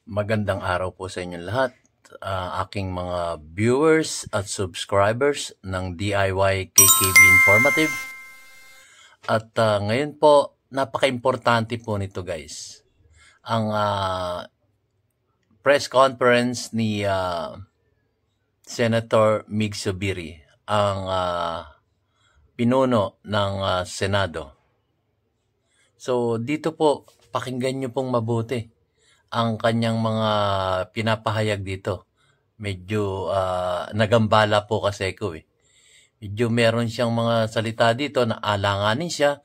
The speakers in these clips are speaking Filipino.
Magandang araw po sa inyong lahat, aking mga viewers at subscribers ng DIY KKB Informative. At ngayon po, napaka-importante po nito guys. Ang press conference ni Senator Mig Zubiri, ang pinuno ng Senado. So dito po, pakinggan nyo pong mabuti ang kanyang mga pinapahayag dito. Medyo nagambala po kasi ko eh. Medyo meron siyang mga salita dito na alanganin siya,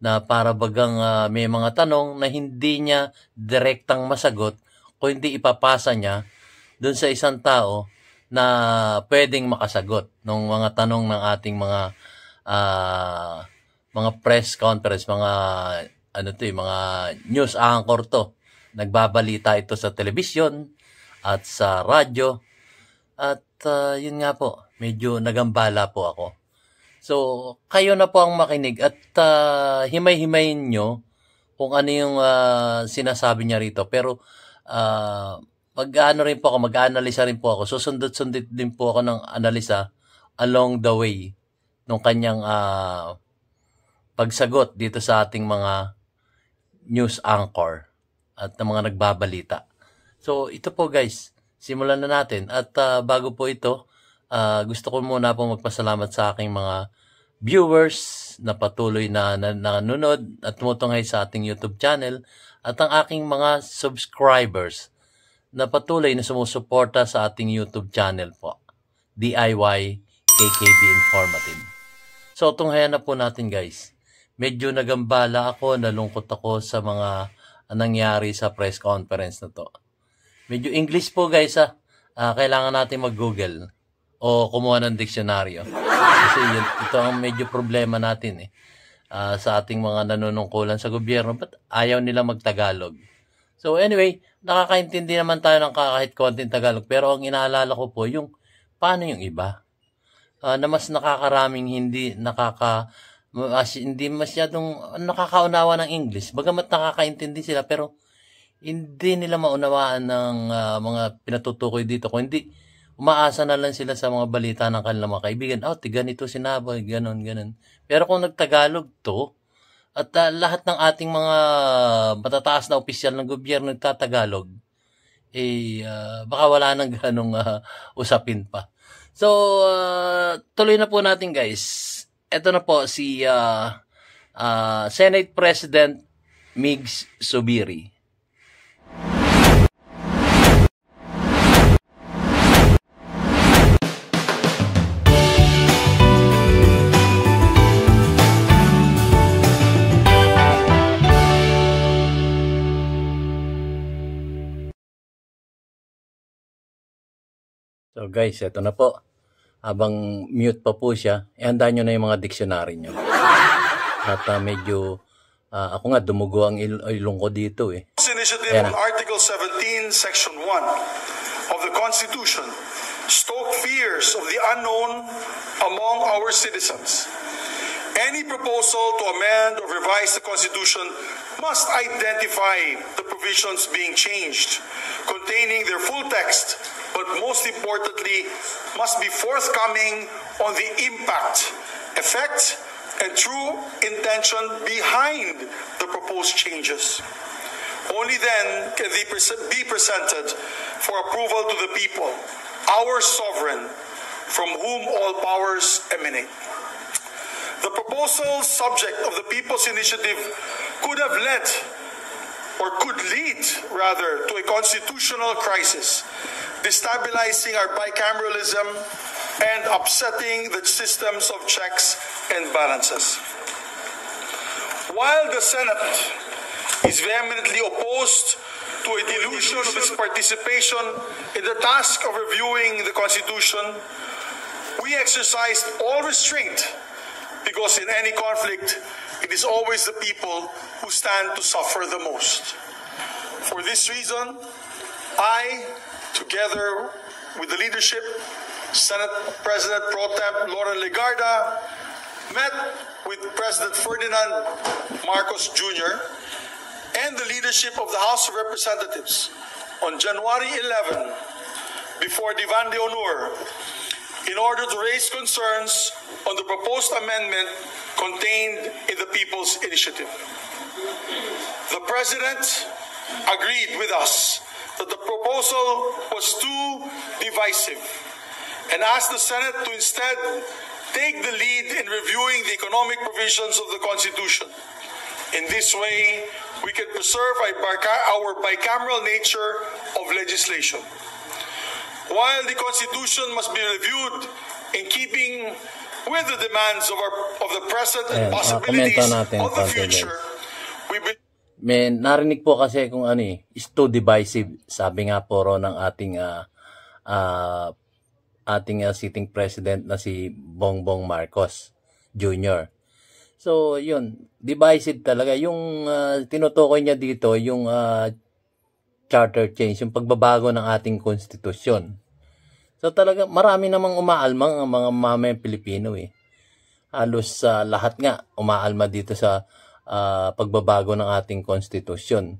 na para bagang may mga tanong na hindi niya direktang masagot, kung hindi ipapasa niya dun sa isang tao na pwedeng makasagot ng mga tanong ng ating mga press conference, mga mga news anchor to. Nagbabalita ito sa telebisyon at sa radyo. At yun nga po, medyo nagambala po ako. So, kayo na po ang makinig at himay-himayin nyo kung ano yung sinasabi niya rito. Pero mag-analisa rin po ako. Susundot-sundot din po ako ng analisa along the way ng kanyang pagsagot dito sa ating mga news anchor at ng mga nagbabalita. So, ito po guys, simulan na natin. At bago po ito, gusto ko muna po magpasalamat sa aking mga viewers na patuloy na nanonood at tumutunghay sa ating YouTube channel, at ang aking mga subscribers na patuloy na sumusuporta sa ating YouTube channel po, DIY KKB Informative. So, tunghayan na po natin guys. Medyo nagambala ako, nalungkot ako sa mga nangyari sa press conference na to. Medyo English po guys kailangan natin mag-Google o kumuha ng diksyonaryo. Kasi ito ang medyo problema natin sa ating mga nanunungkulan sa gobyerno. Ba't ayaw nila mag-Tagalog? So anyway, nakakaintindi naman tayo ng kahit konting Tagalog. Pero ang inaalala ko po yung paano yung iba na mas nakakaraming hindi masyadong nakakaunawa ng English. Bagamat nakakaintindi sila, pero hindi nila maunawaan ng mga pinatutukoy dito. Kung hindi, umaasa na lang sila sa mga balita ng kanilang mga kaibigan. Ganito sinabi, ganon. Pero kung nagtagalog to, at lahat ng ating mga matataas na opisyal ng gobyerno nagtatagalog, baka wala nang ganong usapin pa. So, tuloy na po natin guys. Ito na po si Senate President Mig Zubiri. So guys, ito na po. Habang mute pa po siya, ihanda nyo na yung mga dictionary nyo. At medyo, ako nga, dumugo ang ilong ko dito eh. Initiative on Article 17, Section 1 of the Constitution stoke fears of the unknown among our citizens. Any proposal to amend or revise the Constitution must identify the provisions being changed, containing their full text, but most importantly, must be forthcoming on the impact, effect, and true intention behind the proposed changes. Only then can they be presented for approval to the people, our sovereign, from whom all powers emanate. The proposal subject of the People's Initiative could lead to a constitutional crisis, destabilizing our bicameralism and upsetting the systems of checks and balances. While the Senate is vehemently opposed to a dilution of its participation in the task of reviewing the Constitution, we exercised all restraint, because in any conflict, it is always the people who stand to suffer the most. For this reason, I, together with the leadership, Senate President Pro Tem Loren Legarda, met with President Ferdinand Marcos Jr. and the leadership of the House of Representatives on January 11 before Divan de Honor in order to raise concerns on the proposed amendment contained in the People's Initiative. The President agreed with us that the proposal was too divisive and asked the Senate to instead take the lead in reviewing the economic provisions of the Constitution. In this way, we can preserve our bicameral nature of legislation. While the Constitution must be reviewed in keeping with the demands of the present and possibilities of the future, we believe... May narinig po kasi kung ano is too divisive. Sabi nga po ro ng ating sitting president na si Bongbong Marcos Jr. So, yun, divisive talaga. Yung tinutukoy niya dito, yung charter change, yung pagbabago ng ating konstitusyon. So, talaga, marami namang umaalmang ang mga mamayang Pilipino eh. Halos lahat nga umaalma dito sa pagbabago ng ating konstitusyon.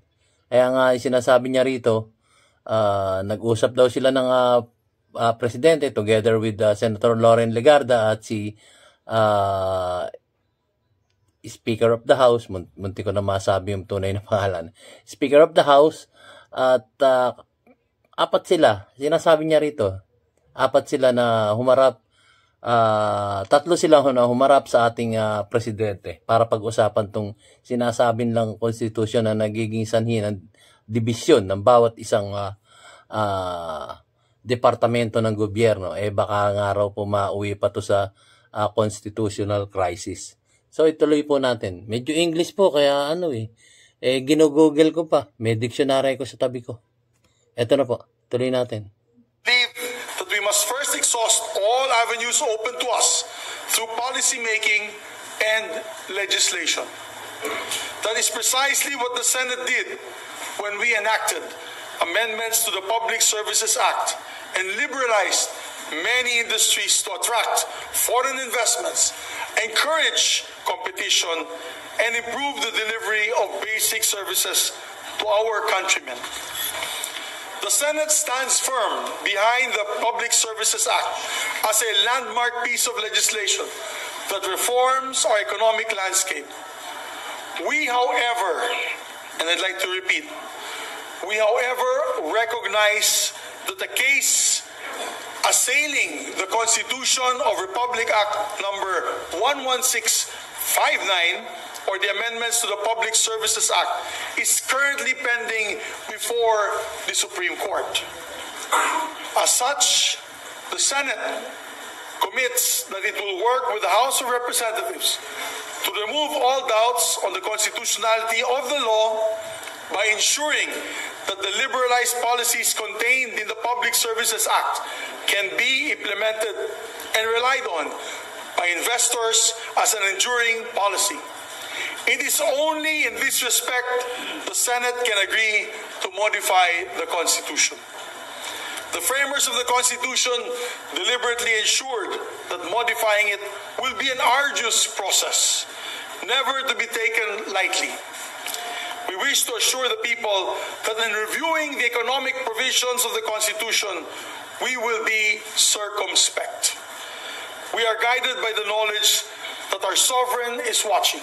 Kaya nga, sinasabi niya rito, nag-usap daw sila ng presidente together with Senator Loren Legarda at si Speaker of the House, munti ko na masabi yung tunay na pangalan, Speaker of the House, at apat sila, sinasabi niya rito, apat sila na humarap, tatlo sila na humarap sa ating presidente para pag-usapan tong sinasabing lang konstitusyon na nagiging sanhi ng dibisyon ng bawat isang departamento ng gobyerno. Baka nga raw po mauwi pa to sa constitutional crisis. So, ituloy po natin. Medyo English po, kaya ginugoogle ko pa. May dictionary ko sa tabi ko. Ito na po. Tuloy natin. That we must first exhaust all avenues open to us through policy making and legislation. That is precisely what the Senate did when we enacted amendments to the Public Services Act and liberalized many industries to attract foreign investments, encourage competition, and improve the delivery of basic services to our countrymen. The Senate stands firm behind the Public Services Act as a landmark piece of legislation that reforms our economic landscape. We, however, and I'd like to repeat, we, however, recognize that the case assailing the Constitution of Republic Act number 11659 or the amendments to the Public Services Act is currently pending before the Supreme Court. As such, the Senate commits that it will work with the House of Representatives to remove all doubts on the constitutionality of the law by ensuring that the liberalized policies contained in the Public Services Act can be implemented and relied on by investors as an enduring policy. It is only in this respect the Senate can agree to modify the Constitution. The framers of the Constitution deliberately ensured that modifying it will be an arduous process, never to be taken lightly. We wish to assure the people that in reviewing the economic provisions of the Constitution, we will be circumspect. We are guided by the knowledge that our sovereign is watching,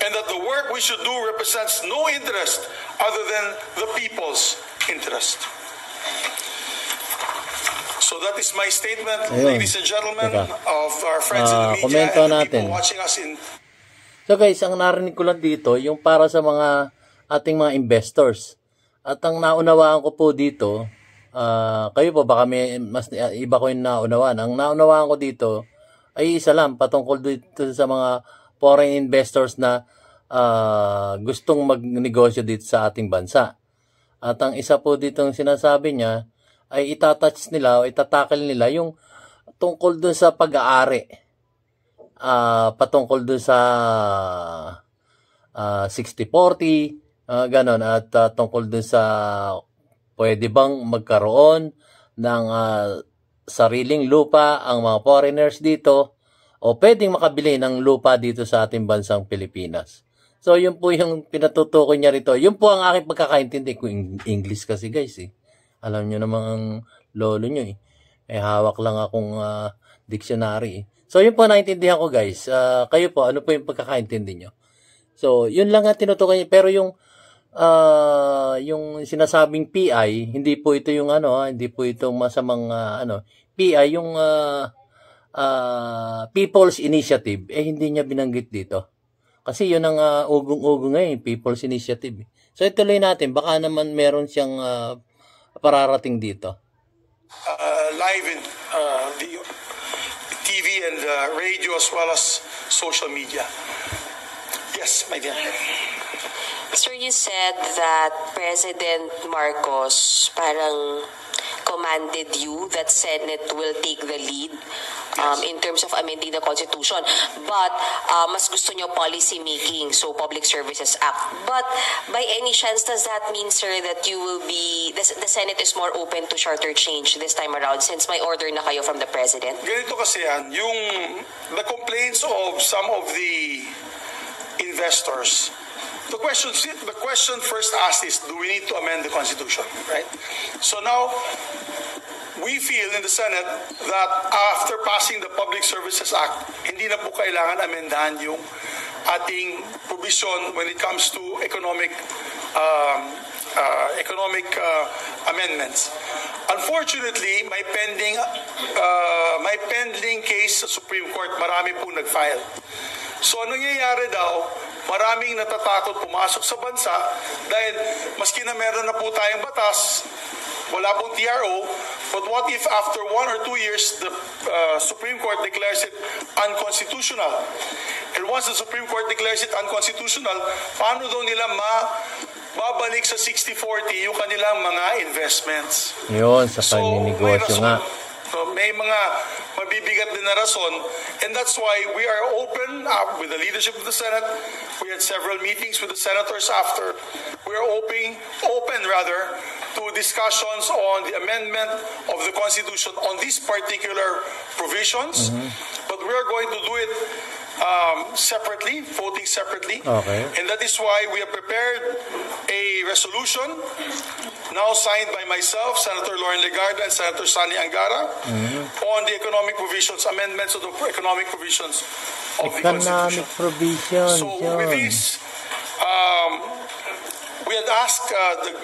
and that the work we should do represents no interest other than the people's interest. So that is my statement, ladies and gentlemen, of our friends in the media and the people watching us in... So guys, ang narinig ko lang dito, yung para sa mga ating mga investors. At ang naunawaan ko po dito, kayo po baka may mas iba ko yung naunawaan. Ang naunawaan ko dito ay isa lang patungkol dito sa mga foreign investors na gustong magnegosyo dito sa ating bansa. At ang isa po dito sinasabi niya ay itatouch nila o itatakil nila yung tungkol dun sa pag-aari. Patungkol dun sa 60-40, ganon. At tungkol dun sa pwede bang magkaroon ng sariling lupa ang mga foreigners dito o pwedeng makabili ng lupa dito sa ating bansang Pilipinas. So, yun po yung pinatutukoy niya rito. Yun po ang aking pagkakaintindi. Kung English kasi guys eh. Alam nyo naman ang lolo nyo eh. Hawak lang akong dictionary eh. So, yun po naintindihan ko guys. Kayo po, ano po yung pagkakaintindi nyo? So, yun lang nga tinutukoy niya. Pero yung sinasabing PI, hindi po ito yung hindi po ito masamang PI, yung People's Initiative, hindi niya binanggit dito. Kasi yun ang ugong-ugong ngayon, People's Initiative. So ituloy natin, baka naman meron siyang pararating dito. Live in the TV and radio as well as social media. Yes, my dear. Sir, you said that President Marcos parang commanded you that Senate will take the lead in terms of amending the Constitution. But mas gusto nyo policy making, so Public Services Act. But by any chance, does that mean, sir, that you will be, the Senate is more open to shorter change this time around since may order na kayo from the President? Ganito kasi yan, the complaints of some of the investors. The question first asked is, do we need to amend the Constitution, right? So now, we feel in the Senate that after passing the Public Services Act, hindi na po kailangan amendahan yung ating provision when it comes to economic amendments. Unfortunately, may pending case sa Supreme Court, marami pong nag-file. So, anong nangyayari daw, maraming natatakot pumasok sa bansa dahil maski na meron na po tayong batas, wala pong TRO, but what if after 1 or 2 years, the Supreme Court declares it unconstitutional? And once the Supreme Court declares it unconstitutional, paano daw nila babalik sa 60-40 yung kanilang mga investments? Yun, sa paninegosyo nga. So, may mga mabibigat din na rason, and that's why we are open with the leadership of the Senate. We had several meetings with the senators after. We are open to discussions on the amendment of the Constitution on these particular provisions, but we are going to do it separately, voting separately. Okay. And that is why we have prepared a resolution now signed by myself, Senator Lauren Legarda, and Senator Sani Angara on the economic provisions, amendments of the economic provisions of the Constitution. Provisions, so with this, we had asked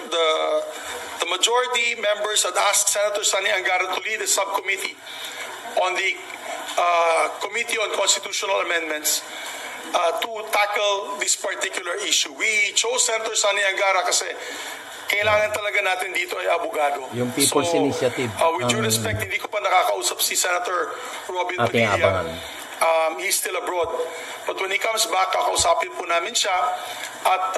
the majority members had asked Senator Sani Angara to lead a subcommittee on the Committee on Constitutional Amendments to tackle this particular issue. We chose Senator Sani Angara kasi kailangan talaga natin dito ay abogado. Yung People's Initiative. With due respect, hindi ko pa nakakausap si Senator Robin Padilla. He's still abroad. But when he comes back, kakausapin po namin siya at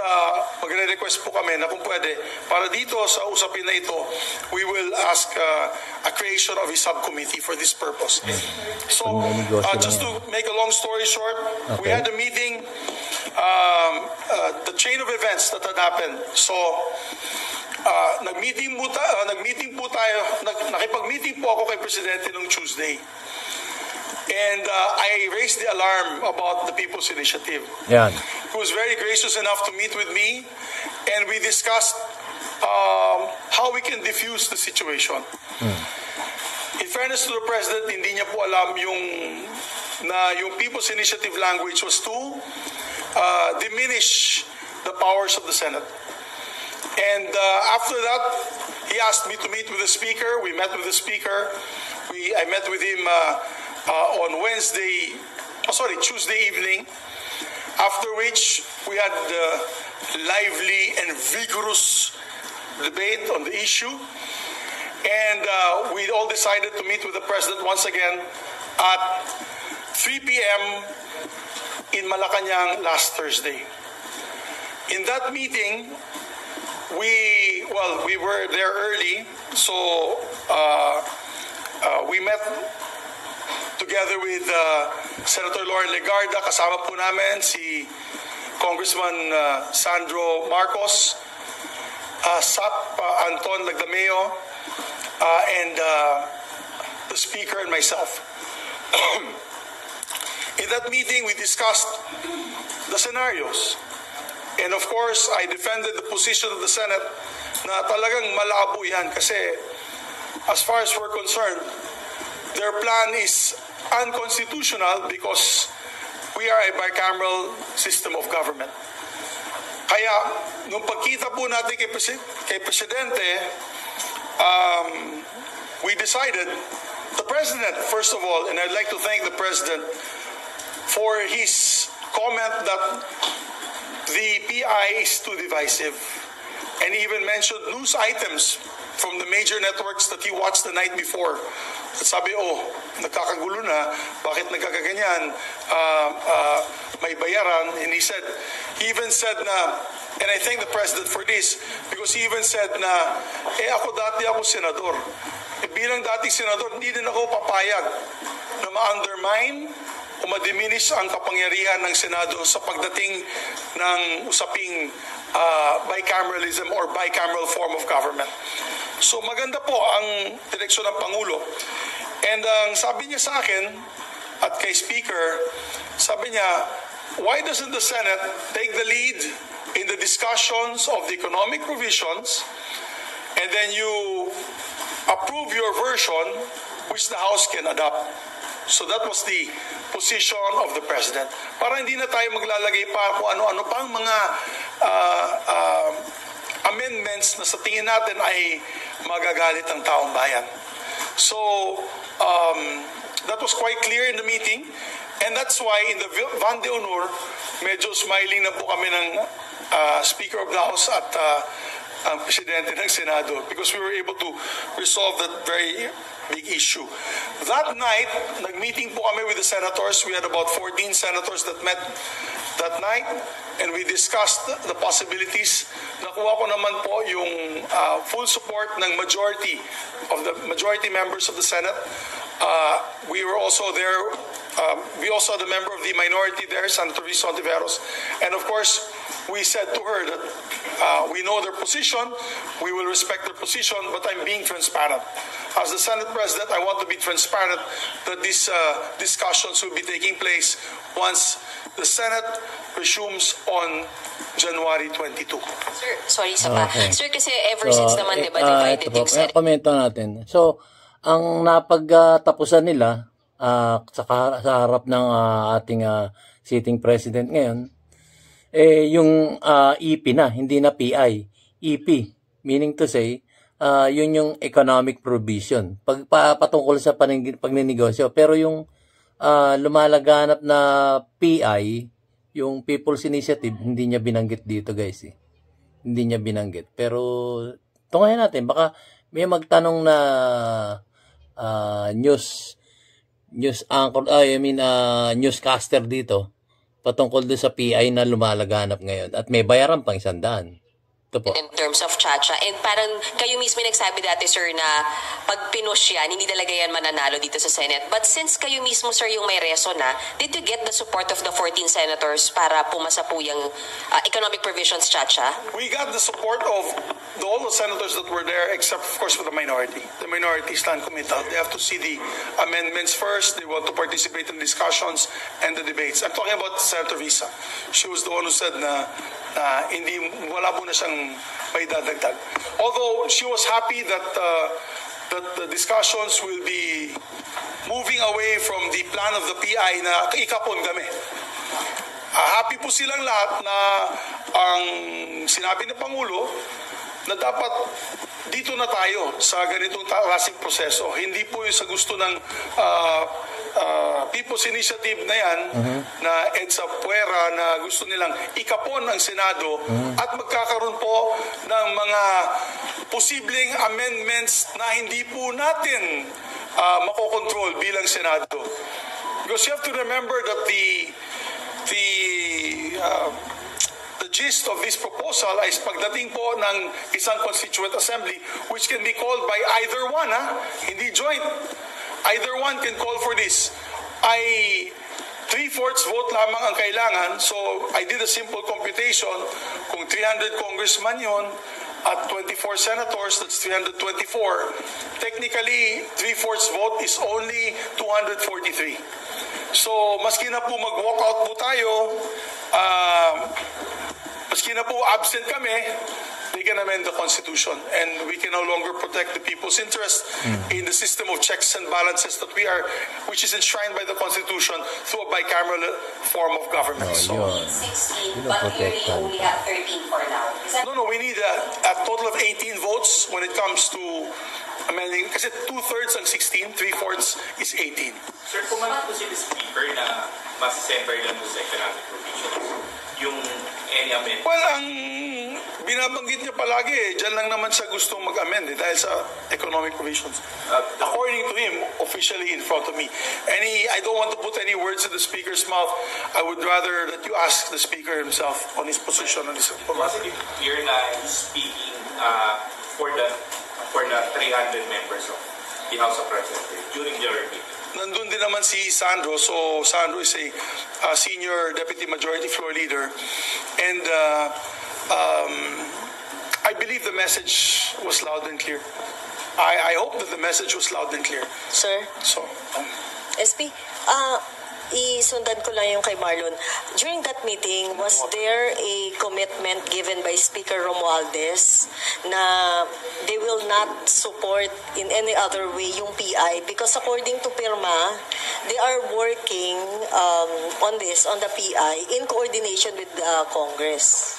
magre-request po kami na kung pwede, para dito sa usapin na ito, we will ask a creation of a subcommittee for this purpose. So, just to make a long story short, we had a meeting, the chain of events that had happened. So, nakipag-meeting po ako kay Presidente noong Tuesday. And I raised the alarm about the People's Initiative. Yeah. He was very gracious enough to meet with me, and we discussed how we can diffuse the situation. In fairness to the President, hindi niya po alam yung People's Initiative language was to diminish the powers of the Senate. And after that, he asked me to meet with the Speaker. We met with the Speaker. I met with him on Tuesday evening, after which we had a lively and vigorous debate on the issue, and we all decided to meet with the President once again at 3 p.m. in Malacanang last Thursday. In that meeting, we were there early, so we met together with Senator Lauren Legarda. Kasama po namin si Congressman Sandro Marcos, Sap Anton Lagdameo, and the Speaker and myself. In that meeting, we discussed the scenarios. And of course, I defended the position of the Senate na talagang malabo yan kasi as far as we're concerned, their plan is unconstitutional because we are a bicameral system of government. Kaya, nung pagkita po natin kay Presidente, we decided, the President, first of all, and I'd like to thank the President for his comment that the PI is too divisive, and he even mentioned news items from the major networks that he watched the night before. At sabi, nagkakagulo na, bakit nagkakaganyan, may bayaran, and he even said na, and I thank the President for this, because he even said na, dati ako senador. Bilang dating senador, hindi din ako papayag na ma-undermine o ma-diminish ang kapangyarihan ng Senado sa pagdating ng usaping bicameralism or bicameral form of government. So maganda po ang direksyon ng Pangulo. And sabi niya sa akin at kay Speaker, sabi niya, why doesn't the Senate take the lead in the discussions of the economic provisions and then you approve your version which the House can adopt? So that was the position of the President. Para hindi na tayo maglalagay pa kung ano-ano pang mga amendments na sa tingin natin ay magagalit ang taong bayan. So that was quite clear in the meeting, and that's why in the Van de Honor, medyo smiling na po kami ng Speaker of the House at ang Presidente ng Senado, because we were able to resolve that very big issue. That night, nag-meeting po kami with the senators. We had about 14 senators that met that night, and we discussed the possibilities. Nakuha ko naman po yung full support ng majority members of the Senate. We were also there. We also had a member of the minority there, Senator Rizzo Ontiveros, and of course, we said to her that we know their position, we will respect their position, but I'm being transparent. As the Senate President, I want to be transparent that these discussions will be taking place once the Senate resumes on January 22. Sir, sorry sa pa. Okay. Sir, kasi ever since naman, di ba, divided yung Senate. Komento natin. So, ang napagtapusan nila sa harap ng ating sitting President ngayon, yung EP na, hindi na PI. EP, meaning to say, yun yung economic provision. Patungkol sa pagninegosyo. Pero yung lumalaganap na PI, yung People's Initiative, hindi niya binanggit dito, guys. Hindi niya binanggit. Pero, tungahin natin, baka may magtanong na news anchor, newscaster dito patungkol doon sa PI na lumalaganap ngayon at may bayaran pang 100. Ito po. In terms of Chacha. And parang kayo mismo nagsabi dati, sir, na pag pinush yan, hindi talaga yan mananalo dito sa Senate. But since kayo mismo, sir, yung may reso na, did you get the support of the 14 senators para pumasa po yung economic provisions, Chacha? We got the support of all the senators that were there, except, of course, for the minority. The minority stand committal. They have to see the amendments first. They want to participate in discussions and the debates. I'm talking about Senator Risa. She was the one who said na wala po na siyang may dadagdag. Although she was happy that the discussions will be moving away from the plan of the PI na ikapon kami. Happy po silang lahat na ang sinabi ng Pangulo na dapat dito na tayo sa ganitong klaseng proseso. Hindi po yung sa gusto ng People's Initiative na yan, na EDSA Puera, na gusto nilang ikapon ang Senado at magkakaroon po ng mga posibleng amendments na hindi po natin makokontrol bilang Senado. Because you have to remember that the gist of this proposal is pagdating po ng isang constituent assembly which can be called by either one, hindi joint. Either one can call for this. Ay 3/4 vote lamang ang kailangan. So I did a simple computation. Kung 300 congressman yon at 24 senators, that's 324. Technically, 3/4 vote is only 243. So maski na po mag-walk out po tayo, maski na po absent kami, they can amend the Constitution, and we can no longer protect the people's interest in the system of checks and balances that which is enshrined by the Constitution through a bicameral form of government. Yun. 16, but we only have 13 for now. Is that No, we need a total of 18 votes when it comes to amending, kasi 2/3 ang 16, 3/4 is 18. Sir, pumanap po si the Speaker na masisember lang po sa economic provisions yung any amendment. Well, ang binabanggit niya palagi, dyan lang naman siya gustong mag-amend dahil sa economic provisions. According to him, officially in front of me. I don't want to put any words in the Speaker's mouth. I would rather that you ask the Speaker himself on his position on this. Was it clear na he's speaking for the 300 members of the House of Representatives during their meeting? Nandun din naman si Sandro. So Sandro is a senior deputy majority floor leader. And I believe the message was loud and clear. I hope that the message was loud and clear. Sir, So, SP, isundan ko lang yung kay Marlon. During that meeting, was there a commitment given by Speaker Romualdez na they will not support in any other way yung PI? Because according to PIRMA, they are working on the PI, in coordination with Congress.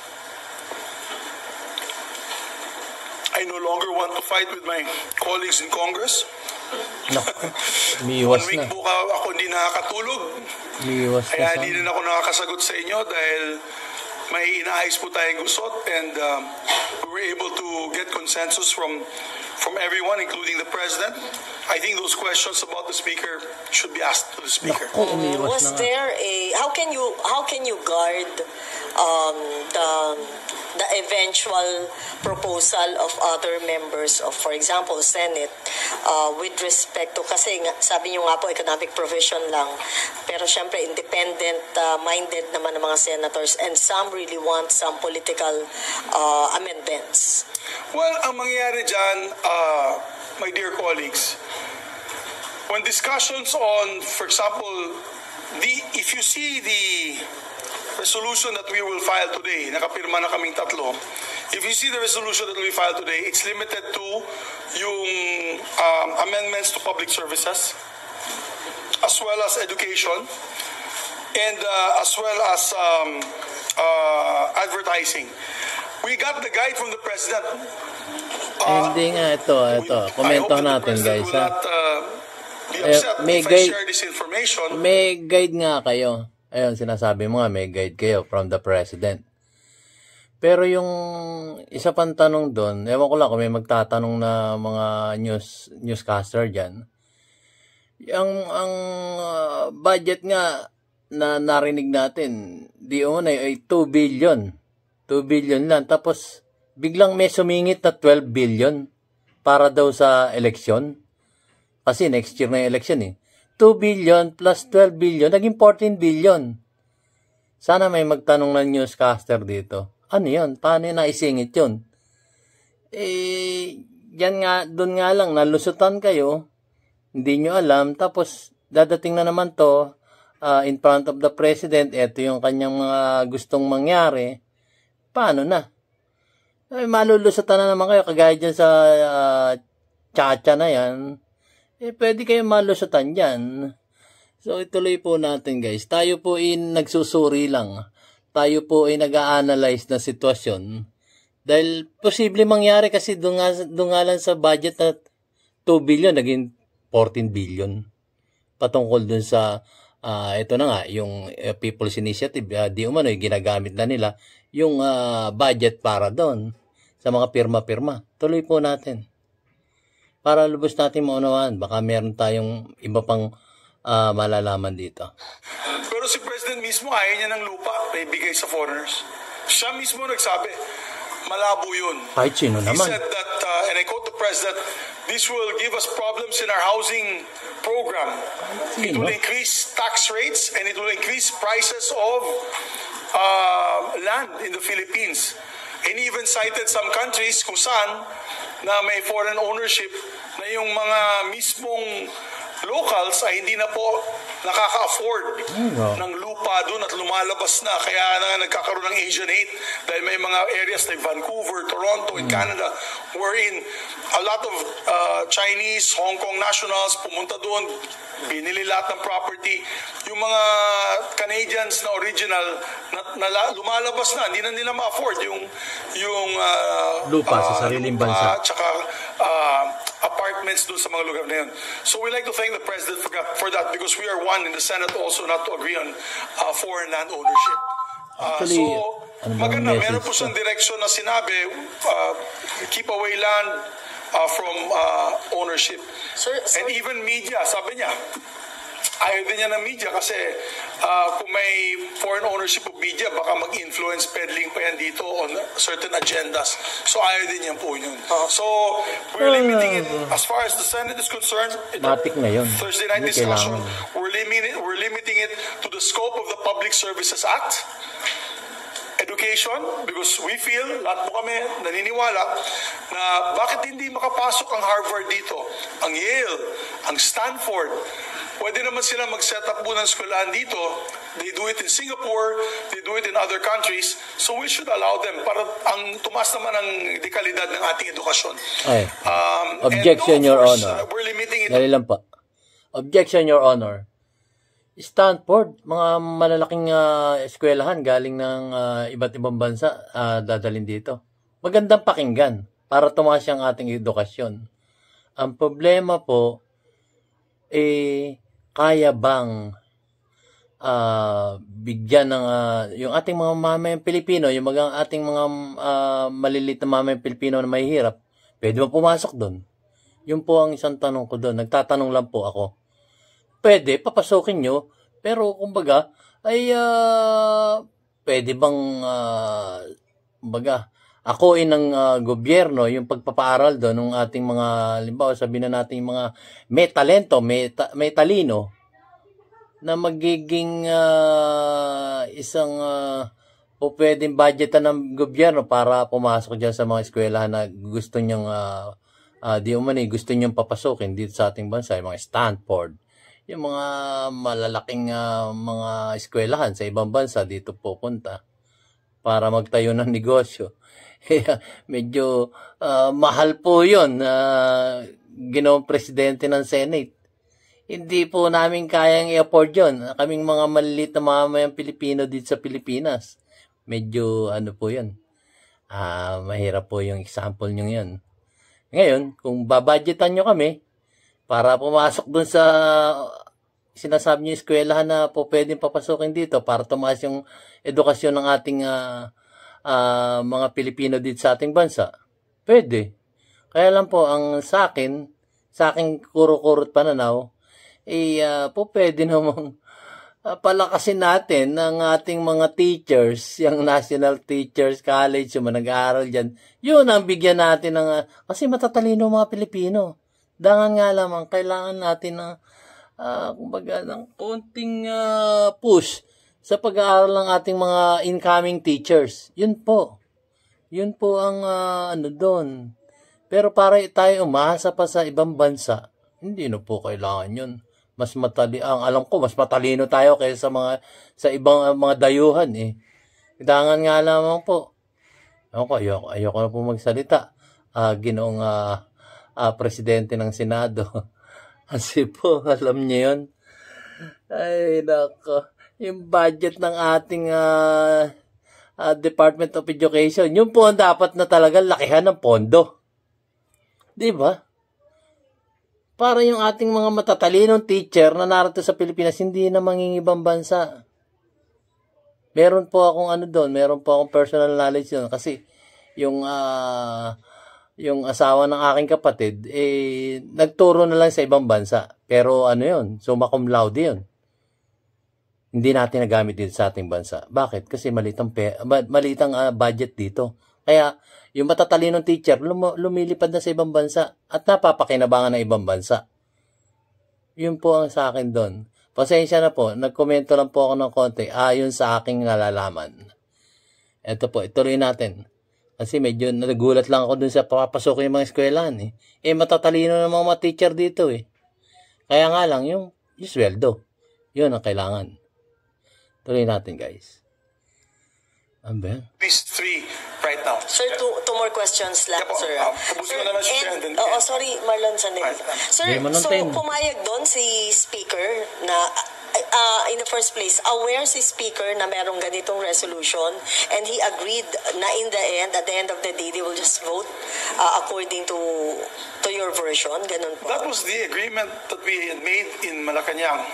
I no longer want to fight with my colleagues in Congress. Naku, 1 umiiwas week na. po ako hindi nakakatulog. Umiiwas na Kaya sa... hindi rin ako nakakasagot sa inyo dahil may inaayos po tayong gusot, and we were able to get consensus from everyone, including the President. I think those questions about the Speaker should be asked to the Speaker. Naku, umiiwas Was na nga. there how can you guard the eventual proposal of other members of, for example, Senate with respect to, kasi sabi niyo nga po economic provision lang, pero syempre independent minded naman ng mga senators, and some really want some political amendments. Well, ang mangyayari dyan, my dear colleagues, when discussions on, for example, if you see the resolution that we will file today, nakapirma na kaming tatlo, if you see the resolution that we file today, it's limited to yung amendments to public services, as well as education, and as well as advertising. We got the guide from the President. Hindi nga, ito. Komento natin, guys, ha. May If I guide- share this information. May guide nga kayo. Ayun, sinasabi mo nga, may guide kayo from the President. Pero yung isa pang tanong doon, ewan ko lang kung may magtatanong na mga newscaster dyan. Ang budget nga na narinig natin, di umano ay 2 billion. 2 billion lang. Tapos, biglang may sumingit na 12 billion para daw sa eleksyon. Kasi next year na yung election eh. 2 billion plus 12 billion, naging 14 billion. Sana may magtanong ng newscaster dito. Ano yun? Paano yun naisingit yun? Yan nga, doon nga lang, nalusutan kayo, hindi nyo alam, tapos dadating na naman to, in front of the President, eto yung kanyang mga gustong mangyari, paano na? Malulusutan na naman kayo, kagaya dyan sa tsa-tsa na yan, pwede kayong malusutan dyan. So, ituloy po natin, guys. Tayo po nagsusuri lang. Tayo po ay nag-a-analyze na sitwasyon. Dahil posible mangyari kasi doon nga lang sa budget na 2 billion, naging 14 billion. Patungkol dun sa, ito na nga, yung People's Initiative, di umano, ginagamit na nila yung budget para doon sa mga pirma-pirma. Tuloy po natin. Para lubos natin maunawaan, baka meron tayong iba pang malalaman dito. Pero si President mismo, ayaw niya ng lupa na ibigay sa foreigners. Siya mismo nagsabi, malabo yun. Kahit sino He naman. said that, and I quote the President, this will give us problems in our housing program. It will increase tax rates and it will increase prices of land in the Philippines. And even cited some countries kung saan na may foreign ownership na yung mga mismong locals ay hindi na po nakaka-afford ng lupa doon at lumalabas na. Kaya na nagkakaroon ng Asian hate dahil may mga areas like Vancouver, Toronto, in Canada, wherein a lot of Chinese, Hong Kong nationals pumunta doon, binili lahat ng property. Yung mga Canadians na original na lumalabas na, hindi na nila ma-afford yung lupa sa sariling bansa. Tsaka apartments doon sa mga lugar na yun. So we like to thank the President for that because we are one in the Senate also not to agree on foreign land ownership. Actually, so maganda, meron po siyang direksyon na sinabi, keep away land from ownership. Sir, And even media, sabi niya, ayaw din niya ng media kasi kung may foreign ownership of media, baka mag-influence peddling pa yan dito on certain agendas. So ayaw din niya po yun. So we're limiting it, as far as the Senate is concerned, Matik na yun. Thursday night Hindi discussion, kailangan. we're limiting it to the scope of the Public Services Act, education, because we feel, lahat po kami naniniwala na bakit hindi makapasok ang Harvard dito, ang Yale, ang Stanford. Pwede naman sila mag-set up po ng eskwelahan dito. They do it in Singapore, they do it in other countries, so we should allow them para ang tumas naman ang dekalidad ng ating edukasyon. Ay. Objection, and Your of course, Honor. we're limiting it. Dali lang pa. Objection, Your Honor. Stanford, mga malalaking eskwelahan galing ng iba't ibang bansa dadalhin dito. Magandang pakinggan para tumaas ang ating edukasyon. Ang problema po, kaya bang bigyan ng yung ating mga mamayang Pilipino, yung ating mga maliliit na mamayang Pilipino na mahihirap, pwede ba pumasok doon? Yun po ang isang tanong ko doon. Nagtatanong lang po ako. Pwede, papasukin nyo, pero kumbaga, ay pwede bang, kumbaga, akuin ng gobyerno yung pagpapaaral doon ng ating mga, halimbawa, sabihin na natin mga may talento, may talino, na magiging isang o pwedeng budgetan ng gobyerno para pumasok dyan sa mga eskwelahan na gusto niyang, gusto niyang papasukin dito sa ating bansa, yung mga Stanford, yung mga malalaking mga eskwelahan sa ibang bansa dito pupunta para magtayo ng negosyo. Medyo mahal po yun, ginawang presidente ng Senate. Hindi po namin kayang i-afford yun. Kaming mga maliliit na mamamayang Pilipino dito sa Pilipinas. Medyo po yun. Mahirap po yung example nyo yun. Ngayon, kung babudgetan nyo kami, para pumasok dun sa sinasabi niyo eskwelahan na po pwedeng papasukin dito para tumaas yung edukasyon ng ating mga Pilipino dito sa ating bansa. Pwede. Kaya lang po, ang sa aking kuro-kurot pananaw, po pwede namang palakasin natin ng ating mga teachers, yung National Teachers College, yung nag-aaral dyan. Yun ang bigyan natin ng, kasi matatalino mga Pilipino. Dangan nga lamang, kailangan natin ng, kumbaga, ng konting push sa pag-aaral ng ating mga incoming teachers. Yun po. Yun po ang doon. Pero para tayo umasa pa sa ibang bansa, hindi na po kailangan yun. Alam ko, mas matalino tayo kaysa sa ibang mga dayuhan eh. Dangan nga lamang po. Ayoko na po magsalita. Ginoong presidente ng Senado. Kasi po, alam niyo yun. Ay, nako. Yung budget ng ating Department of Education, yun po ang dapat na talaga lakihan ng pondo. Diba? Para yung ating mga matatalinong teacher na narito sa Pilipinas, hindi na mangingibang bansa. Meron po akong meron po akong personal knowledge doon. Kasi yung asawa ng aking kapatid, nagturo na lang sa ibang bansa. Pero yun, summa cum laude yun. Hindi natin nagamit dito sa ating bansa. Bakit? Kasi malitang budget dito. Kaya, yung matatalinong teacher, lumilipad na sa ibang bansa at napapakinabangan ng ibang bansa. Yun po ang sa akin doon. Pasensya na po, nagkomento lang po ako ng konti ayon sa aking nalalaman. Ito po, ituloy natin. Kasi medyo nagulat lang ako dun sa papasukin yung mga eskwelahan. Matatalino ng mga teacher dito eh. Kaya nga lang, yung sweldo. Yun ang kailangan. Tuloy natin, guys. Ano ba yan? These three right now. Sir, two more questions lang, Yeah po. sir. Tapusin mo naman si Chair, and then- sorry, Marlon, sandali. Right. Sir, Hindi mo nang so time. pumayag doon si Speaker na in the first place, aware si Speaker na merong ganitong resolution and he agreed na in the end, at the end of the day, they will just vote according to your version. Ganun po. That was the agreement that we had made in Malacanang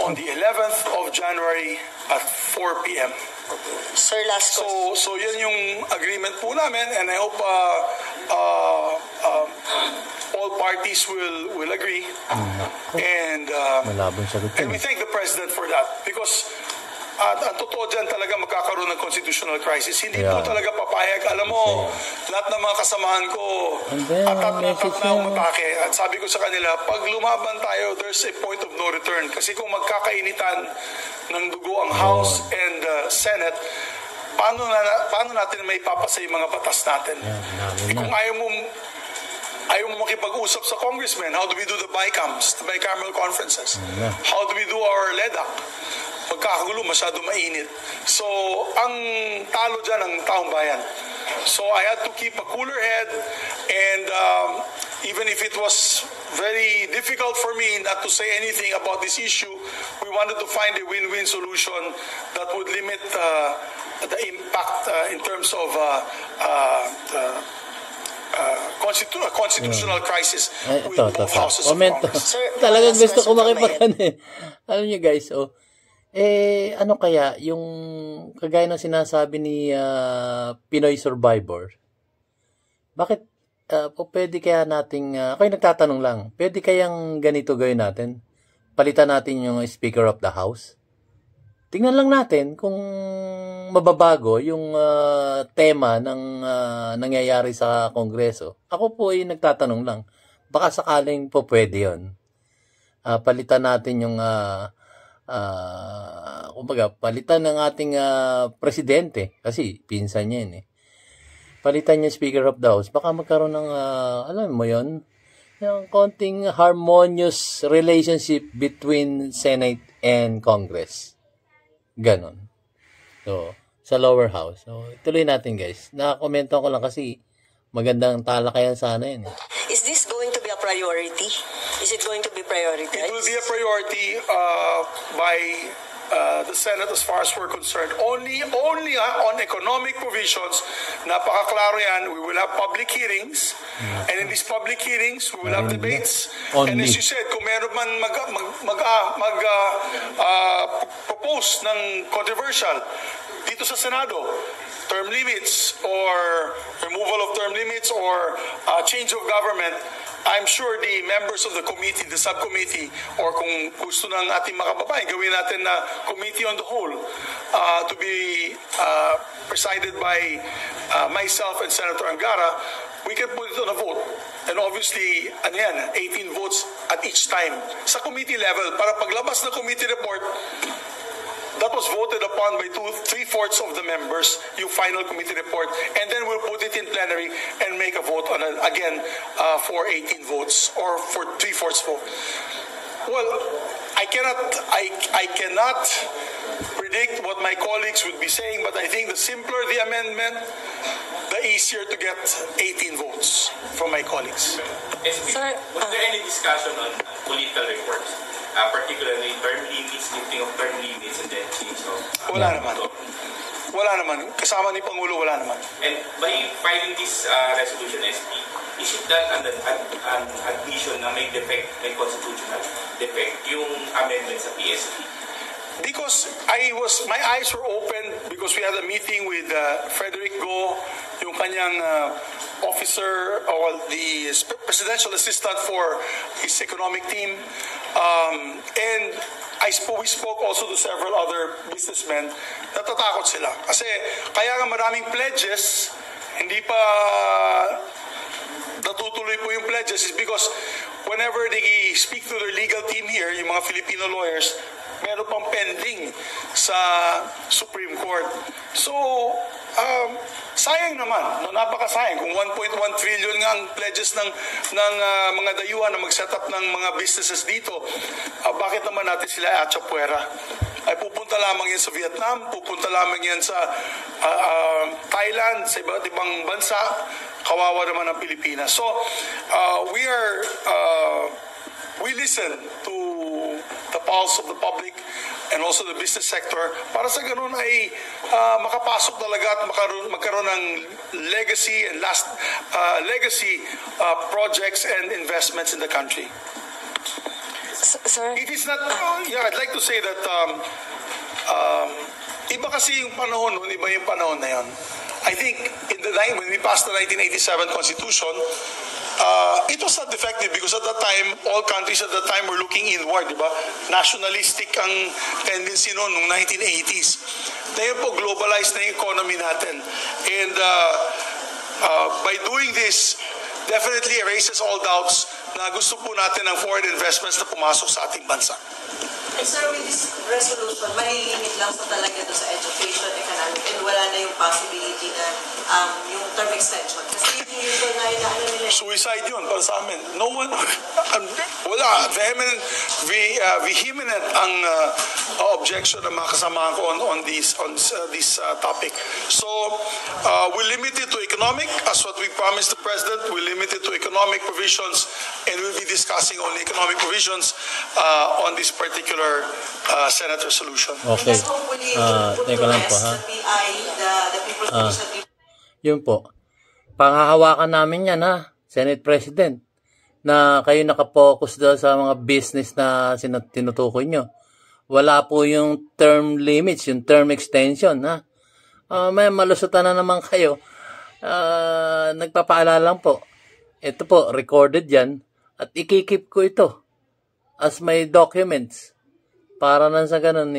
on the 11th of January at 4 p.m. Sir, last question. So yan yung agreement po namin, and I hope all parties will agree. And Malabong sagot and yun. we thank the President for that, because ang totoo dyan talaga magkakaroon ng constitutional crisis. Hindi po Yeah. talaga papayag. Alam mo, lahat ng mga kasamahan ko, And then, atat na message ang niya. matake. At sabi ko sa kanila, pag lumaban tayo, there's a point of no return. Kasi kung magkakainitan ng dugo ang House and Senate, paano natin may papasa yung mga batas natin? namin na. Kung ayaw mo makipag-usap sa congressmen, how do we do the BICAMs, the bicameral conferences? How do we do our LEDAC? Magkakagulo, masyado mainit. So, ang talo dyan ang taong bayan. So, I had to keep a cooler head, and even if it was very difficult for me not to say anything about this issue, we wanted to find a win-win solution that would limit the impact in terms of constitutional crisis with both houses of Komento. Congress. Sir, Talagang last gusto ko question from my makipagan eh. Alam niyo guys, ano kaya yung kagaya ng sinasabi ni Pinoy Survivor, bakit pwede kaya nating, ako yung nagtatanong lang, pwede kayang ganito gawin natin? Palitan natin yung Speaker of the House? Tingnan lang natin kung mababago yung tema ng nangyayari sa Kongreso. Ako po ay nagtatanong lang, baka sakaling po pwede yun. Palitan natin yung kumbaga, palitan ng ating presidente, kasi pinsan niya yun eh. Palitan niya Speaker of the House, baka magkaroon ng, alam mo yun, yung konting harmonious relationship between Senate and Congress. Ganon. So, sa lower house. So, ituloy natin guys. Nakakomento ko lang kasi magandang talakayan sana yun eh. Is this going to be a priority? Is it going to be prioritized? It will be a priority by the Senate as far as we're concerned. Only on economic provisions, napakaklaro yan. We will have public hearings, and in these public hearings, we will have debates. And as you said, kung meron man propose ng controversial dito sa Senado, term limits or removal of term limits or change of government, I'm sure the members of the committee, the subcommittee, or kung gusto ng ating mga kababayan, gawin natin na committee on the whole to be presided by myself and Senator Angara, we can put it on a vote. And obviously, 18 votes at each time. Sa committee level, para paglabas ng committee report, that was voted upon by 3/4 of the members, yung final committee report, and then we'll put it in plenary and make a vote on it again for 18 votes or for 3/4 vote. Well, I cannot predict what my colleagues would be saying, but I think the simpler the amendment, the easier to get 18 votes from my colleagues. Sir, Was there any discussion on political reforms? Particularly term limits, lifting of term limits, and then change of... Wala naman. Wala naman. Kasama ni Pangulo, wala naman. And by filing this resolution, SP, is it that an admission na may defect, may constitutional defect, yung amendment sa PSP? Because my eyes were open because we had a meeting with Frederick Go, yung kanyang officer or the presidential assistant for his economic team. And we spoke also to several other businessmen. Natatakot sila. Kasi kaya nga maraming pledges, hindi pa natutuloy po yung pledges is because whenever they speak to their legal team here, yung mga Filipino lawyers, meron pang pending sa Supreme Court. So, sayang naman, no, napakasayang. Kung 1.1 trillion nga ang pledges ng mga dayuhan na mag-set up ng mga businesses dito, bakit naman natin sila atsapuera? Ay pupunta lamang yan sa Vietnam, pupunta lamang yan sa Thailand, sa iba't ibang bansa, kawawa naman ang Pilipinas. So, we listen to the pulse of the public and also the business sector para sa ganun ay makapasok talaga at magkaroon ng legacy and legacy projects and investments in the country. Sir? It is not, I'd like to say that iba kasi yung panahon, iba yung panahon na yun. I think when we passed the 1987 Constitution, it was not effective because at that time, all countries at that time were looking inward, di ba? Nationalistic ang tendency noon, noong 1980s. Ngayon po, globalized na yung economy natin. And by doing this, definitely erases all doubts na gusto po natin ng foreign investments na pumasok sa ating bansa. And sir, with this resolution, malilimit lang sa talaga doon sa education, economic, and wala na yung possibility na yung term extension. Kasi yung usual na inaano nila. Suicide yun para sa amin. No one, wala, vehement ang objection ng mga kasama ko on this topic. So, we limit it to economic, as what we promised the President, we limit it to economic provisions, and we'll be discussing only economic provisions on this particular Senate resolution. Okay. Teka lang po, ha? Yun po. Panghahawakan namin yan, ha? Senate President, na kayo nakapokus daw sa mga business na tinutukoy nyo. Wala po yung term limits, yung term extension, ha? May malusutan na naman kayo. Nagpapaalala lang po. Ito po, recorded yan. At ikikip ko ito as may documents. Para nang sa ganun,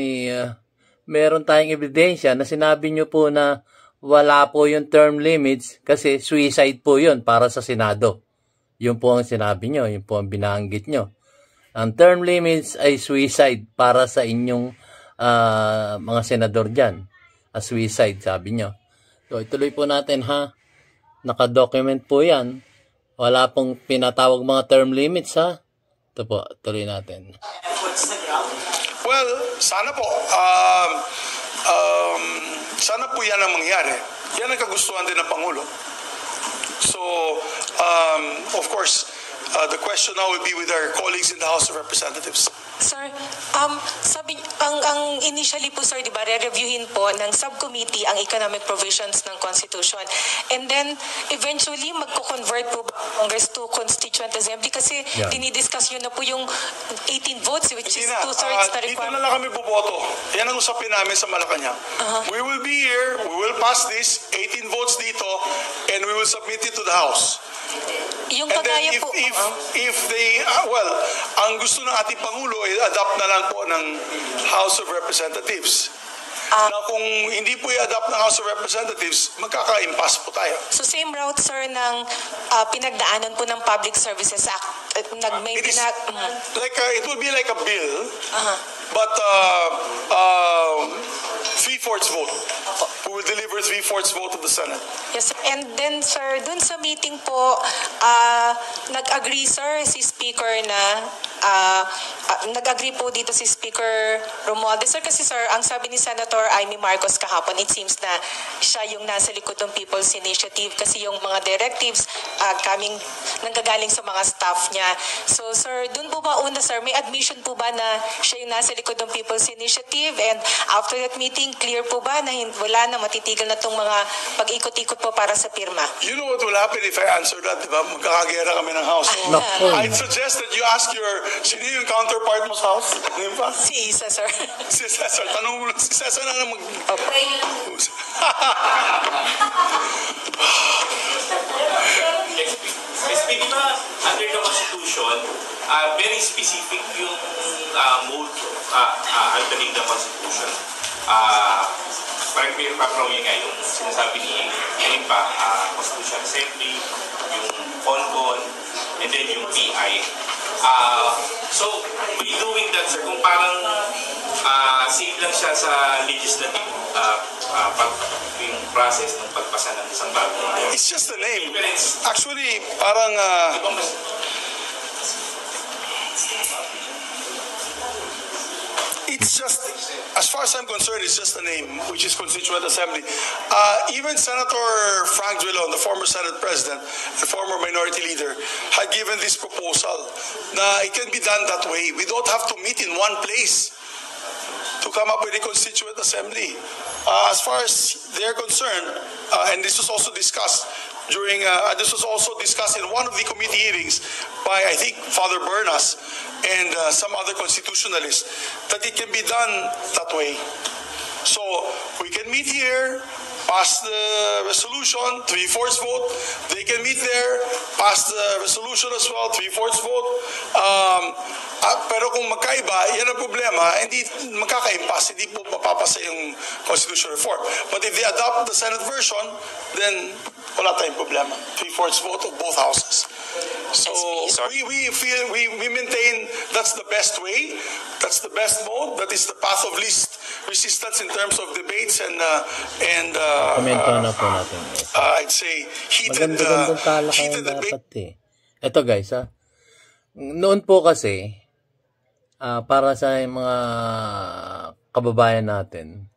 meron tayong ebidensya na sinabi nyo po na wala po yung term limits kasi suicide po yun para sa Senado. Yun po ang sinabi nyo, yun po ang binanggit nyo. Ang term limits ay suicide para sa inyong mga senador dyan. A suicide, sabi nyo. So, ituloy po natin, ha? Nakadocument po yan. Wala pong pinatawag mga term limits, ha? Ito po, tuloy natin. Well, sana po. Sana po yan ang mangyari. Yan ang kagustuhan din ng Pangulo. So, of course, the question now will be with our colleagues in the House of Representatives. Sir, sabi, ang initially po sir, di ba, re-reviewin po ng subcommittee ang economic provisions ng Constitution. And then, eventually, magko-convert po Congress to Constituent Assembly kasi dinidiscuss yun na po yung 18 votes, which is 2/3 na requirement. Dito na lang kami boboto. Yan ang usapin namin sa Malacanang. We will be here, we will pass this, 18 votes dito, and we will submit it to the House. Yung And then kagaya po, if they, ang gusto ng ating Pangulo ay adapt na lang po ng House of Representatives. Na kung hindi po i-adapt ng House of Representatives, magkaka-impasse po tayo. so same route sir ng pinagdaanan po ng Public Services Act. It will be like a bill, but 3/4 vote. We will deliver 3/4 vote of the Senate. Yes, and then sir, dun sa meeting po, nag-agree sir si Speaker na nag-agree po dito si Speaker Romualdez. Sir, kasi sir, ang sabi ni Senator Amy Marcos kahapon, it seems na siya yung nasa likod ng People's Initiative kasi yung mga directives nanggagaling sa mga staff niya. So sir, dun po ba una sir, may admission po ba na siya yung nasa likod ng People's Initiative? And after that meeting, clear po ba na wala na, matitigil na itong mga pag-ikot-ikot po para sa pirma? You know what will happen if I answer that, di ba? Magkakagera kami ng House. I'd suggest that you ask sino yung counterpart mo sa House? Si Isa, sir. Si Cesar. Tanong mo si Cesar na lang SB, di ba, under the Constitution, very specific yung mode altering the Constitution. Parang pinapakaraw yun nga yung sinasabi ni Constitution Assembly, yung CONCON, and then yung PI. So, by doing that, sir, kung parang safe lang siya sa legislative yung process ng pagpasa ng isang bagong It's just a name. difference. Actually, parang it's just, as far as I'm concerned, it's just a name, which is Constituent Assembly. Even Senator Frank Drilon, the former Senate President, the former Minority Leader, had given this proposal na it can be done that way. We don't have to meet in one place to come up with a Constituent Assembly. As far as they're concerned, and this was also discussed during, this was also discussed in one of the committee hearings by, I think, Father Bernas and some other constitutionalists, that it can be done that way. So we can meet here, pass the resolution, 3/4 vote. They can meet there, pass the resolution as well, 3/4 vote. Pero kung magkaiba, yan ang problema, hindi magkaka-impasse, hindi po mapapasa yung constitutional reform. But if they adopt the Senate version, then wala tayong problema. 3/4 vote of both houses. So we maintain that's the best way, that's the best mode, that is the path of least resistance in terms of debates and Komento na po natin. I'd say heated Maganda-gandang talakayan debate. dapat eh. Ito guys noon po kasi, para sa mga kababayan natin,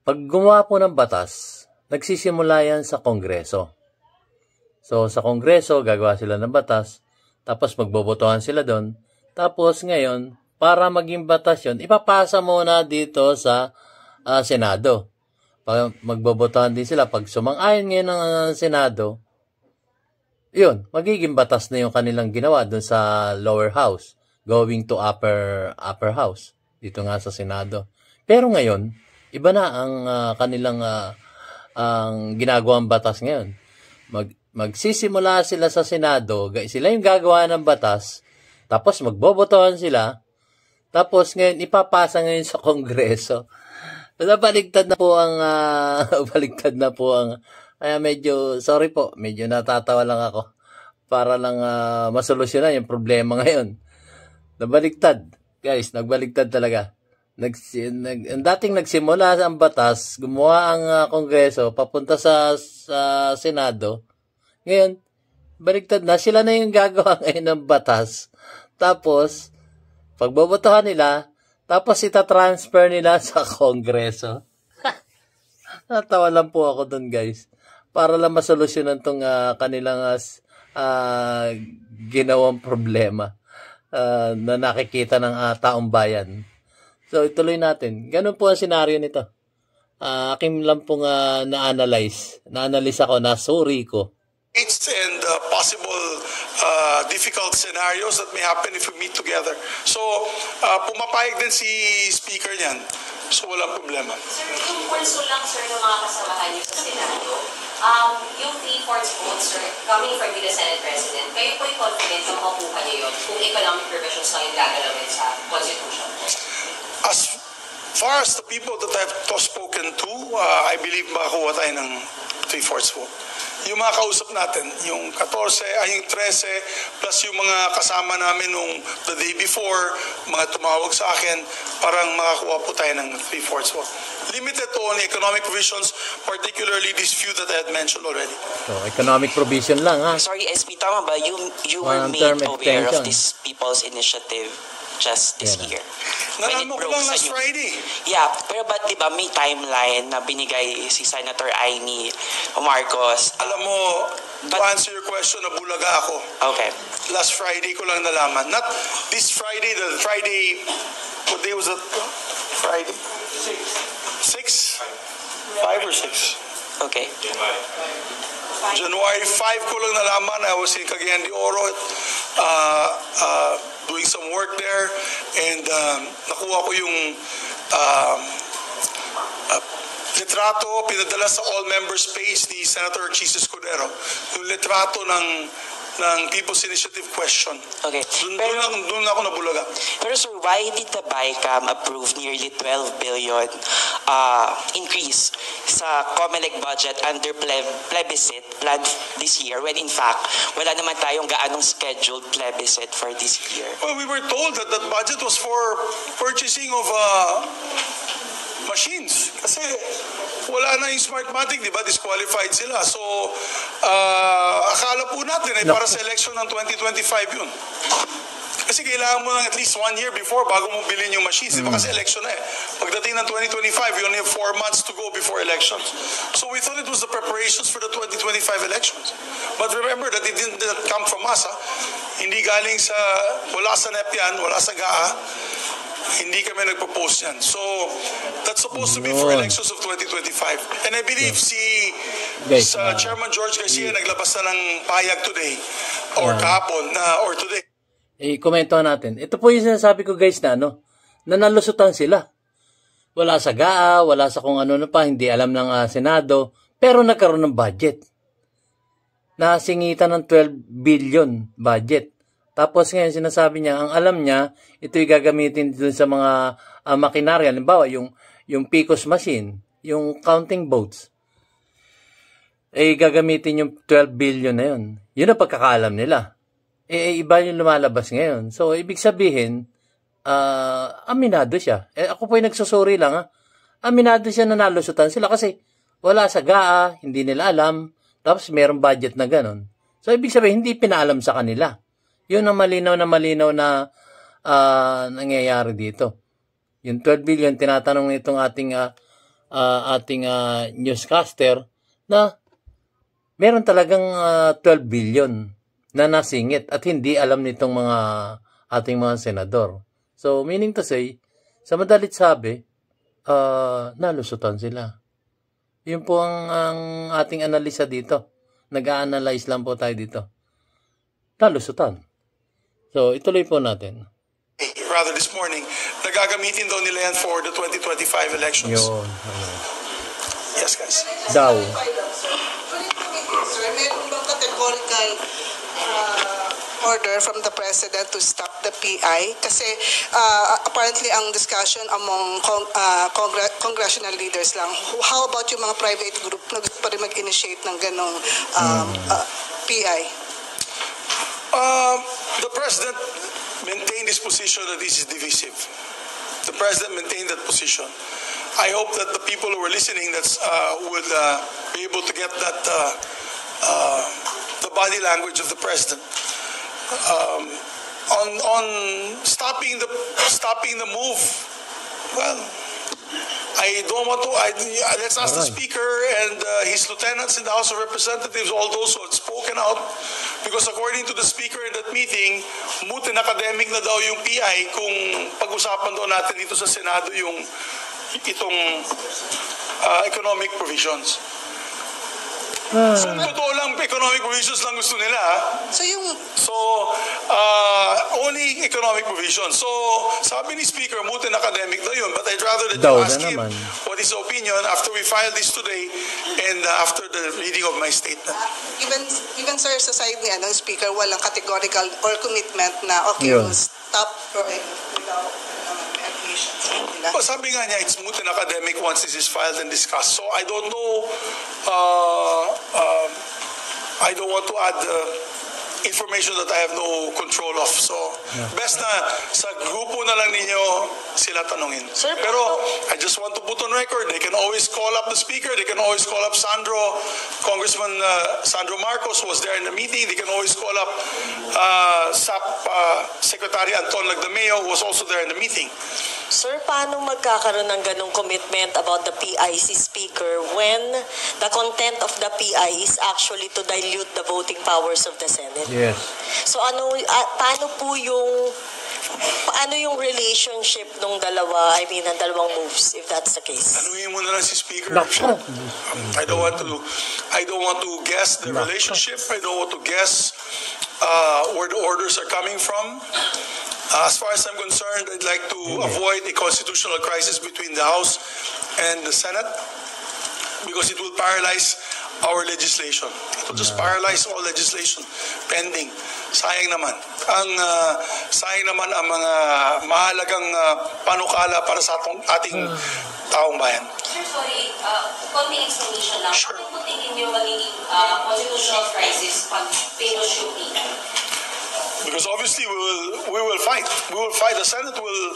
pag gumawa po ng batas, nagsisimula yan sa Kongreso. So, sa Kongreso, gagawa sila ng batas, tapos magbobotohan sila doon. Tapos ngayon, para maging batas yun, ipapasa muna dito sa Senado. Magbobotohan din sila. Pag sumang-ayon ngayon ng Senado, yun, magiging batas na yung kanilang ginawa doon sa lower house, going to upper house, dito nga sa Senado. Pero ngayon, iba na ang kanilang ang ginagawang batas ngayon. Magsisimula sila sa Senado, sila yung gagawa ng batas, tapos magbobotohan sila, tapos ngayon ipapasa ngayon sa Kongreso. Baligtad na po ang kaya medyo, sorry po, medyo natatawa lang ako para lang masolusyonan yung problema ngayon. Nabaligtad, guys, nagbaligtad talaga. Dating nagsimula ang batas, gumawa ang Kongreso, papunta sa Senado. Ngayon, baligtad na, sila na yung gagawa ngayon ng batas. Tapos, pagbobotohan nila, tapos itatransfer nila sa Kongreso. Natawa lang po ako dun, guys. Para lang masolusyonan tong kanilang ginawang problema na nakikita ng taong bayan. So, ituloy natin. Ganun po ang senaryo nito. Aking lang pong na-analyze. Na-analyze ako, nasuri ko. And possible difficult scenarios that may happen if we meet together. So, pumapayag din si Speaker niyan. So, walang problema. Sir, yung pulso lang, sir, ng mga kasamahan niyo sa Senado, yung 3/4 votes, sir, coming from the Senate President, kayo po yung confident na makakuha niyo yun kung economic provisions lang yung gagalawin sa Constitution? As far as the people that I've spoken to, I believe makakuha tayo ng 3/4 vote. Yung mga kausap natin, yung 13, plus yung mga kasama namin nung the day before, mga tumawag sa akin, parang makakuha po tayo ng 3/4 vote. Limited to only economic provisions, particularly these few that I had mentioned already. So, economic provision lang, ha? Sorry, SB, tama ba? You were made Term aware extension. of this People's Initiative just this year. Nalaman ko lang last Friday. Yeah, pero ba't di ba may timeline na binigay si Senator Amy Marcos? Alam mo, to answer your question, nabulaga ako. Okay. Last Friday ko lang nalaman. Not this Friday, the Friday, what day was that? Friday? 6? 5 or 6? Okay. January 5 ko lang nalaman. I was in Cagayan de Oro doing some work there, and nakuha ko yung litrato, pinadala sa all-member space ni Senator Chis Escudero. Yung litrato ng People's Initiative question. Okay. Doon ako nabulaga. Pero sir, why did the BICAM approve nearly 12 billion increase sa COMELEC budget under plebiscite planned this year when in fact wala naman tayong gaanong scheduled plebiscite for this year? Well, we were told that that budget was for purchasing of machines. Kasi wala na yung Smartmatic, di ba? Disqualified sila. So, akala po natin ay para sa election ng 2025 yun. Kasi kailangan mo lang at least 1 year before bago mo bilhin yung machines. Di ba kasi election na eh. Pagdating ng 2025, you only have 4 months to go before elections. So we thought it was the preparations for the 2025 elections. But remember that it didn't come from us. Hindi galing sa, wala sa NEP yan, wala sa GAA. Hindi kami nagpo-post yan. So that's supposed to be for elections of 2025. And I believe Chairman George Garcia naglabas na ng payag today or kahapon or today. I-komentohan natin. Ito po yung sinasabi ko guys na nalusutan sila. Wala sa GAA, wala sa kung ano na pa, hindi alam ng Senado, pero nagkaroon ng budget. Nasingitan ng 12 billion budget. Tapos ngayon sinasabi niya, ang alam niya, ito'y gagamitin dito sa mga makinarya. Halimbawa, yung PCOS machine, yung counting votes, gagamitin yung 12 billion na yun. Yun ang pagkakaalam nila. Iba yung lumalabas ngayon. So, ibig sabihin, aminado siya. Ako po yung nagsusuri lang, Aminado siya na nalusutan sila kasi wala sa GAA, hindi nila alam, tapos mayroong budget na ganun. So, ibig sabihin, hindi pinaalam sa kanila. Yun ang malinaw na nangyayari dito. Yung 12 billion, tinatanong nitong ating newscaster na meron talagang 12 billion na nasingit at hindi alam nitong ating mga senador. So, meaning to say, sa madalit sabi, nalusutan sila. Yun po ang ating analisa dito. Nag-a-analyze lang po tayo dito. Nalusutan. So, ituloy po natin. Rather this morning, nagagamitin daw nila yan for the 2025 elections. Yun. Yes, guys. Daw. Sir, meron bang categorical order from the President to stop the PI? Kasi apparently ang discussion among congressional leaders lang. How about yung mga private group na gusto pa rin mag-initiate ng ganong PI? The President maintained his position that this is divisive. The President maintained that position. I hope that the people who are listening would be able to get that the body language of the President. On stopping the move, well, I don't want to. Let's ask the Speaker and his lieutenants in the House of Representatives, all those who have spoken out, because according to the Speaker in that meeting, moot and academic na daw yung PI kung pag-usapan daw natin dito sa Senado itong economic provisions. So, totoo lang, economic provisions lang gusto nila. So, only economic provisions. So, sabi ni Speaker, moot and academic na yun. But I'd rather that you ask him what his opinion after we file this today and after the reading of my statement. Even sir, sa side niya ng Speaker, walang categorical or commitment na, okay, we'll stop without well, sabi nga niya, it's moot and academic once this is filed and discussed. So I don't know, I don't want to add information that I have no control of. So, best na sa grupo na lang ninyo sila tanungin. Sir, pero I just want to put on record, they can always call up the Speaker, they can always call up Congressman Sandro Marcos was there in the meeting, they can always call up SAP Secretary Anton Lagdameo who was also there in the meeting. Sir, paano magkakaroon ng ganong commitment about the PI si Speaker when the content of the PI is actually to dilute the voting powers of the Senate? Yes. So paano yung relationship ng dalawa, ng dalawang moves, if that's the case? Anuhin mo na lang si Speaker. I don't want to guess the relationship. I don't want to guess where the orders are coming from. As far as I'm concerned, I'd like to avoid a constitutional crisis between the House and the Senate because it will paralyze our legislation. It will just paralyze all legislation pending. Sayang naman. Sayang naman ang mga mahalagang panukala para sa ating taong bayan. Sir, sorry, konting explanation lang. Sure. Ano po tingin niyo magiging constitutional crisis pag pinush yung PI? Because obviously we will fight. We will fight. The Senate will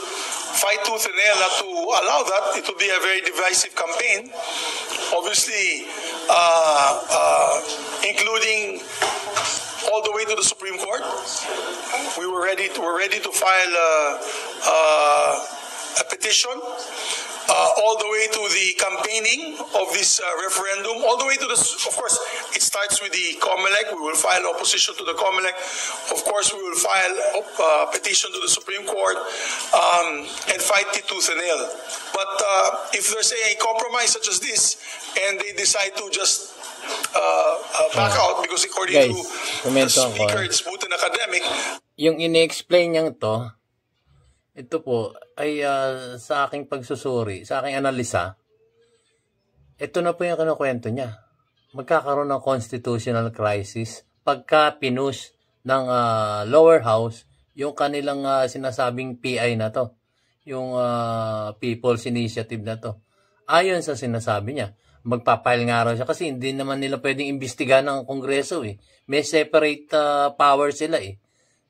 fight tooth and nail not to allow that. It will be a very divisive campaign. obviously, including all the way to the Supreme Court. We're ready to file a petition. All the way to the campaigning of this referendum, all the way to the, of course, it starts with the COMELEC. We will file opposition to the COMELEC. Of course, we will file a petition to the Supreme Court and fight it tooth and nail. But if there's a compromise such as this, and they decide to just back out because according to the speaker, it's smooth and academic. Yung ini-explain niyang ito po ay sa aking pagsusuri, sa aking analisa, ito na po yung kinukwento niya. Magkakaroon ng constitutional crisis pagka pinush ng lower house yung kanilang sinasabing PI na to, yung People's Initiative na to. Ayon sa sinasabi niya, magpapile nga raw siya kasi hindi naman nila pwedeng imbestigahan ng Kongreso eh. May separate power sila eh.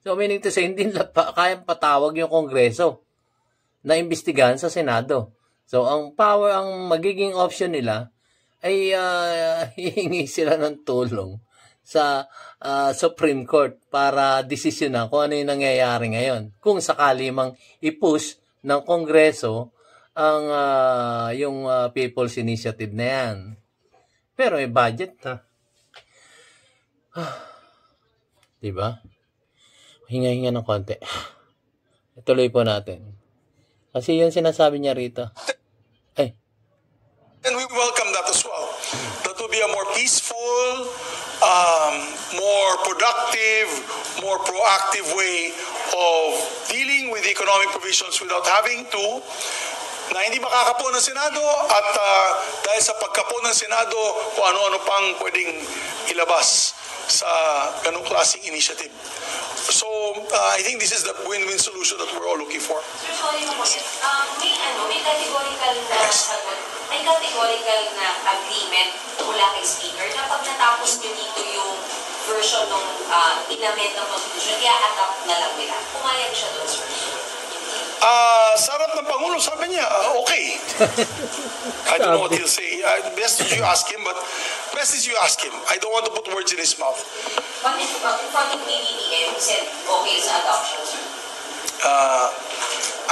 So, meaning to say, hindi nila kayang patawag yung Kongreso na imbestigahan sa Senado. So, ang magiging option nila ay hihingi sila ng tulong sa Supreme Court para desisyonan kung ano yung nangyayari ngayon. Kung sakali mang i-push ng Kongreso ang yung People's Initiative na yan. Pero may budget ha. Diba? Hinga-hinga ng konti. Ituloy po natin. Kasi yun sinasabi niya rito. Ay. And we welcome that as well. That will be a more peaceful, more productive, more proactive way of dealing with the economic provisions without having to na hindi makakapo ng Senado at dahil sa pagkapo ng Senado kung ano-ano pang pwedeng ilabas sa ganung klaseng initiative. So, I think this is the win-win solution that we're all looking for. Sir, sorry na po. May categorical na sagot, may categorical na agreement mula kay Speaker na pag natapos nyo dito yung version ng inamend ng Constitution, i-adapt na lang nila. Pumayag siya doon, sir. Sarap ng Pangulo, sabi niya, okay. I don't know what he'll say. Best is you ask him, but best is you ask him. I don't want to put words in his mouth. But in front of PBBM, he said okay sa adoption, sir.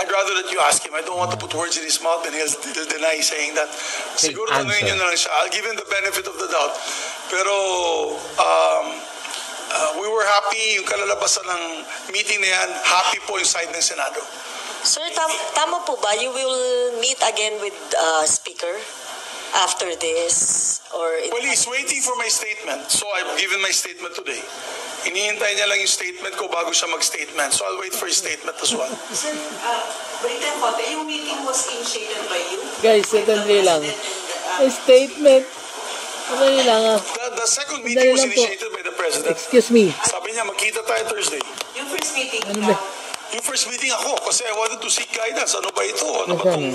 I'd rather that you ask him. I don't want to put words in his mouth and he'll deny saying that. Siguro tanungin niyo na lang siya. I'll give him the benefit of the doubt. Pero we were happy, yung kalalabasan ng meeting na yan, happy po yung side ng Senado. Sir, tama po ba? You will meet again with Speaker after this? Well, he's waiting for my statement. So I've given my statement today. Hinihintay niya lang yung statement ko bago siya mag-statement. So I'll wait for his statement as well. Sir, balita ko, yung meeting was initiated by you? Guys, sandali lang. Statement. Sandali lang The second meeting was initiated by the President. Excuse me. Sabi niya, magkita tayo Thursday. Yung first meeting Yung first meeting ako, kasi I wanted to seek guidance. Ano ba ito? Ano ba itong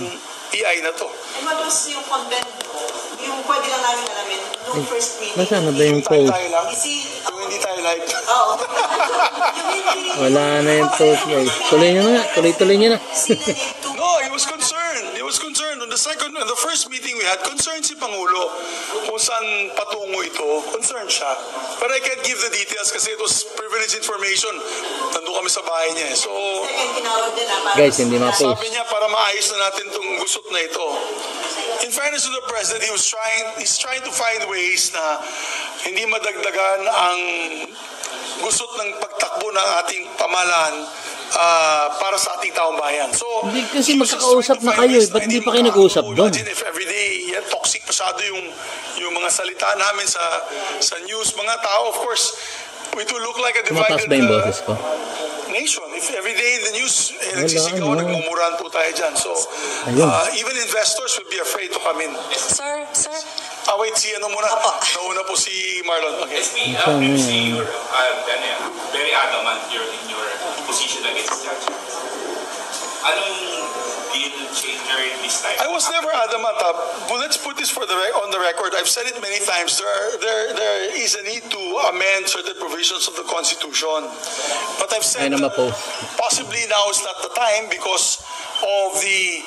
EI na to? And what was yung content ko? Yung pwede lang namin alamin nung first meeting. Nasaan na ba yung post? Yung hindi tayo live. Oo. Wala na yung post, guys. Tuloy nyo na. Tuloy nyo na. No, he was concerned. He was concerned. On the first meeting we had, concerned si Pangulo kung saan patungo ito. Concerned siya. But I can't give the details kasi it was privileged information. Nandun kami sa bahay niya. So, guys, hindi ma-post. sabi niya para maayos na natin itong gusot na ito. In fairness to the President, he's trying to find ways na hindi madagdagan ang gusot ng pagtakbo ng ating pamahalaan para sa ating taong bayan. So, hindi kasi magkakausap na kayo. Ba't hindi pa kayo nag-uusap doon? Imagine if everyday, toxic masyado yung mga salita namin sa news. Mga tao, of course, it will look like a divided nation. If every day in the news, nagsisigaw, nagmumurahan po tayo dyan. So, even investors would be afraid to come in. Sir. Wait, si ano muna? Nauna po si Marlon. Okay. Obviously, you're very adamant in your position against judge. Anong deal changer in this time? I was never adamant. But let's put this on the record. I've said it many times. There is a need to amend certain provisions of the Constitution. But I've said possibly now is not the time because of the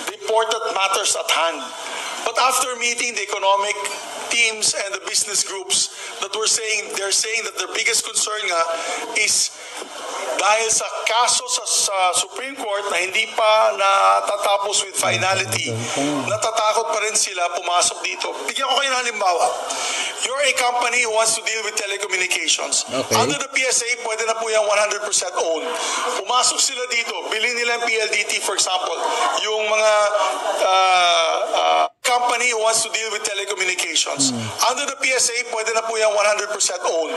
the important matters at hand. But after meeting the economic teams and the business groups they're saying that their biggest concern nga is dahil sa kaso sa Supreme Court na hindi pa natatapos with finality, natatakot pa rin sila pumasok dito. Bigyan ko kayo ng halimbawa. You're a company who wants to deal with telecommunications. Okay. Under the PSA, pwede na po yung 100% owned. Pumasok sila dito, bilhin nila yung PLDT, for example, yung mga company who wants to deal with telecommunications. Under the PSA, pwede na po yung 100% owned.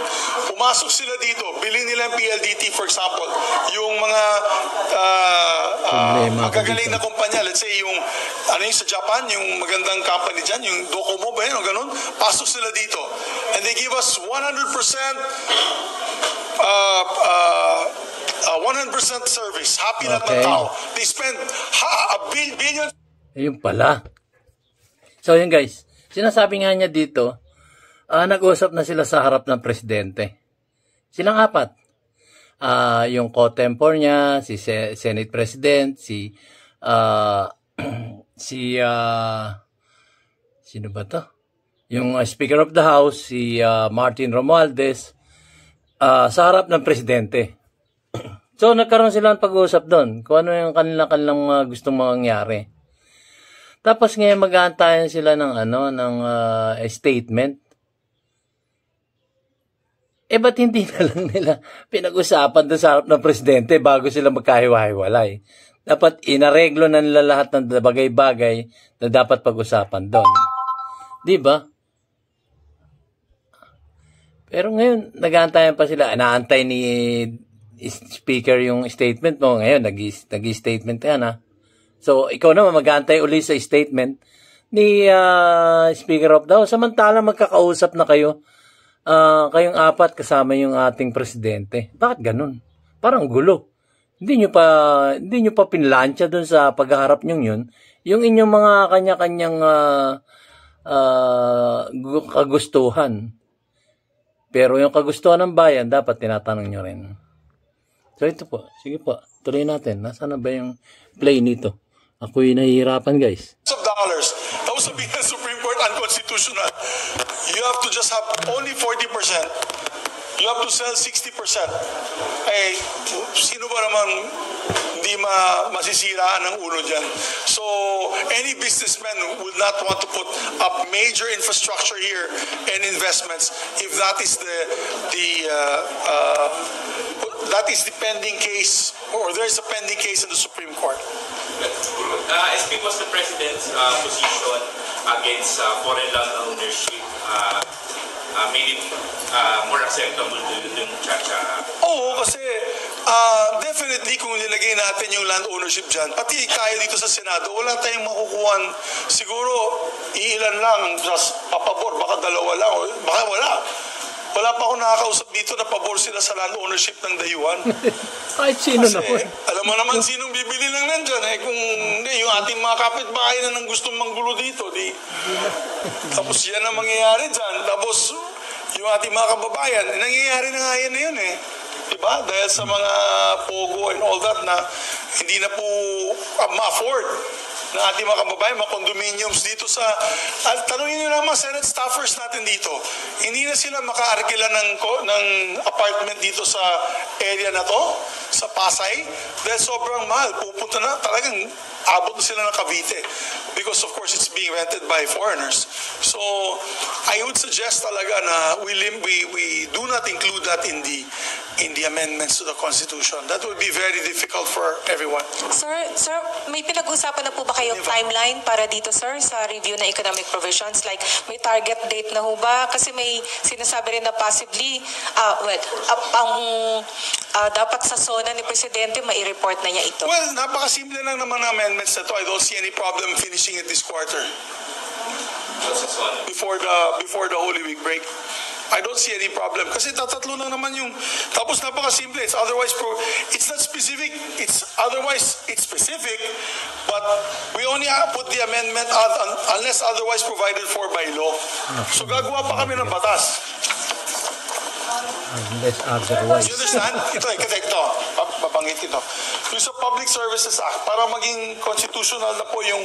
Pumasok sila dito, bilhin nila yung PLDT, for example, yung mga magagaling na kumpanya, let's say yung sa Japan, yung magandang company dyan, yung Docomo ba yun, o ganun, pasok sila dito. And they give us 100% service. Happy na ng tao. They spend billion. Ayun pala. So yun guys, sinasabi nga niya dito, nag-usap na sila sa harap ng presidente. Silang apat. Yung co-tempor niya, si Senate President, sino ba to? Yung Speaker of the House, si Martin Romualdez, sa harap ng presidente. So, nagkaroon sila ng pag-uusap doon, kung ano yung kanilang gustong mangyari. Tapos ngayon mag-aantayan sila ng statement. Ba't hindi na lang nila pinag-usapan doon sa harap ng presidente bago sila magkahiwa-hiwalay? Dapat inareglo na nila lahat ng bagay-bagay na dapat pag-usapan doon. Di ba? Pero ngayon, nag-aantayan pa sila. Inaantay ni Speaker yung statement mo. Ngayon, nag-statement yan, ha? So, ikaw naman mag-aantay uli sa statement ni Speaker of the House. Samantala, magkakausap na kayo. Kayong apat kasama yung ating presidente. Bakit ganun? Parang gulo. Hindi nyo pa pinlansya dun sa pagharap nyo yun. Yung inyong mga kanya-kanyang kagustuhan. Pero yung kagustuhan ng bayan, dapat tinatanong nyo rin. So ito po. Sige po. Tuloy natin. Nasaan na ba yung play nito? Ako'y nahihirapan, guys. Of dollars. Tapos sabihin ng Supreme Court unconstitutional. You have to just have only 40%. You have to sell 60%. Sino ba naman hindi masisiraan ng ulo dyan? So, any businessman would not want to put up major infrastructure here and investments if that is the pending case, or there's a pending case in the Supreme Court. SP was the President's position against foreign land ownership. Made it more acceptable to yung Chacha. Oo, kasi definitely kung nilagay natin yung land ownership dyan, pati tayo dito sa Senado, wala tayong makukuhan. Siguro, iilan lang, papabor, baka dalawa lang, baka wala. Wala pa akong nakakausap dito na pabor sila sa land ownership ng dayuhan. Kahit sino kasi, naman. Alam mo naman sinong bibili ng nandyan. Kung yung ating mga kapitbahay na nang gustong manggulo dito. Tapos yan ang mangyayari dyan. Tapos yung ating mga kababayan, nangyayari na nga yan na yun Diba? Dahil sa mga pogo and all that na hindi na po ma-afford ng ating mga kababayan, mga condominiums dito sa... tanungin nyo lang mga Senate staffers natin dito. Hindi na sila maka-arkila ng apartment dito sa area na to, sa Pasay, dahil sobrang mahal. Pupunta na, talagang abot na sila ng Cavite. Because of course, it's being rented by foreigners. So, I would suggest talaga na we do not include that in the amendments to the Constitution. That would be very difficult for everyone. Sir, may pinag-usapan na po ba kayong timeline para dito, sir, sa review ng economic provisions? Like, may target date na ho ba? Kasi may sinasabi rin na possibly, dapat sa SONA ni Presidente, mai-report na niya ito. Well, napakasimple lang naman ng amendments na to. I don't see any problem finishing it this quarter. Before the Holy Week break. I don't see any problem. Kasi tatatlo lang naman yung... Tapos napakasimple. It's not specific. It's specific. But we only put the amendment unless otherwise provided for by law. So gagawa pa kami ng batas. Unless otherwise. You understand? Ito, kasi ito. Pabanggit ito. yung sa Public Services Act para maging constitutional na po yung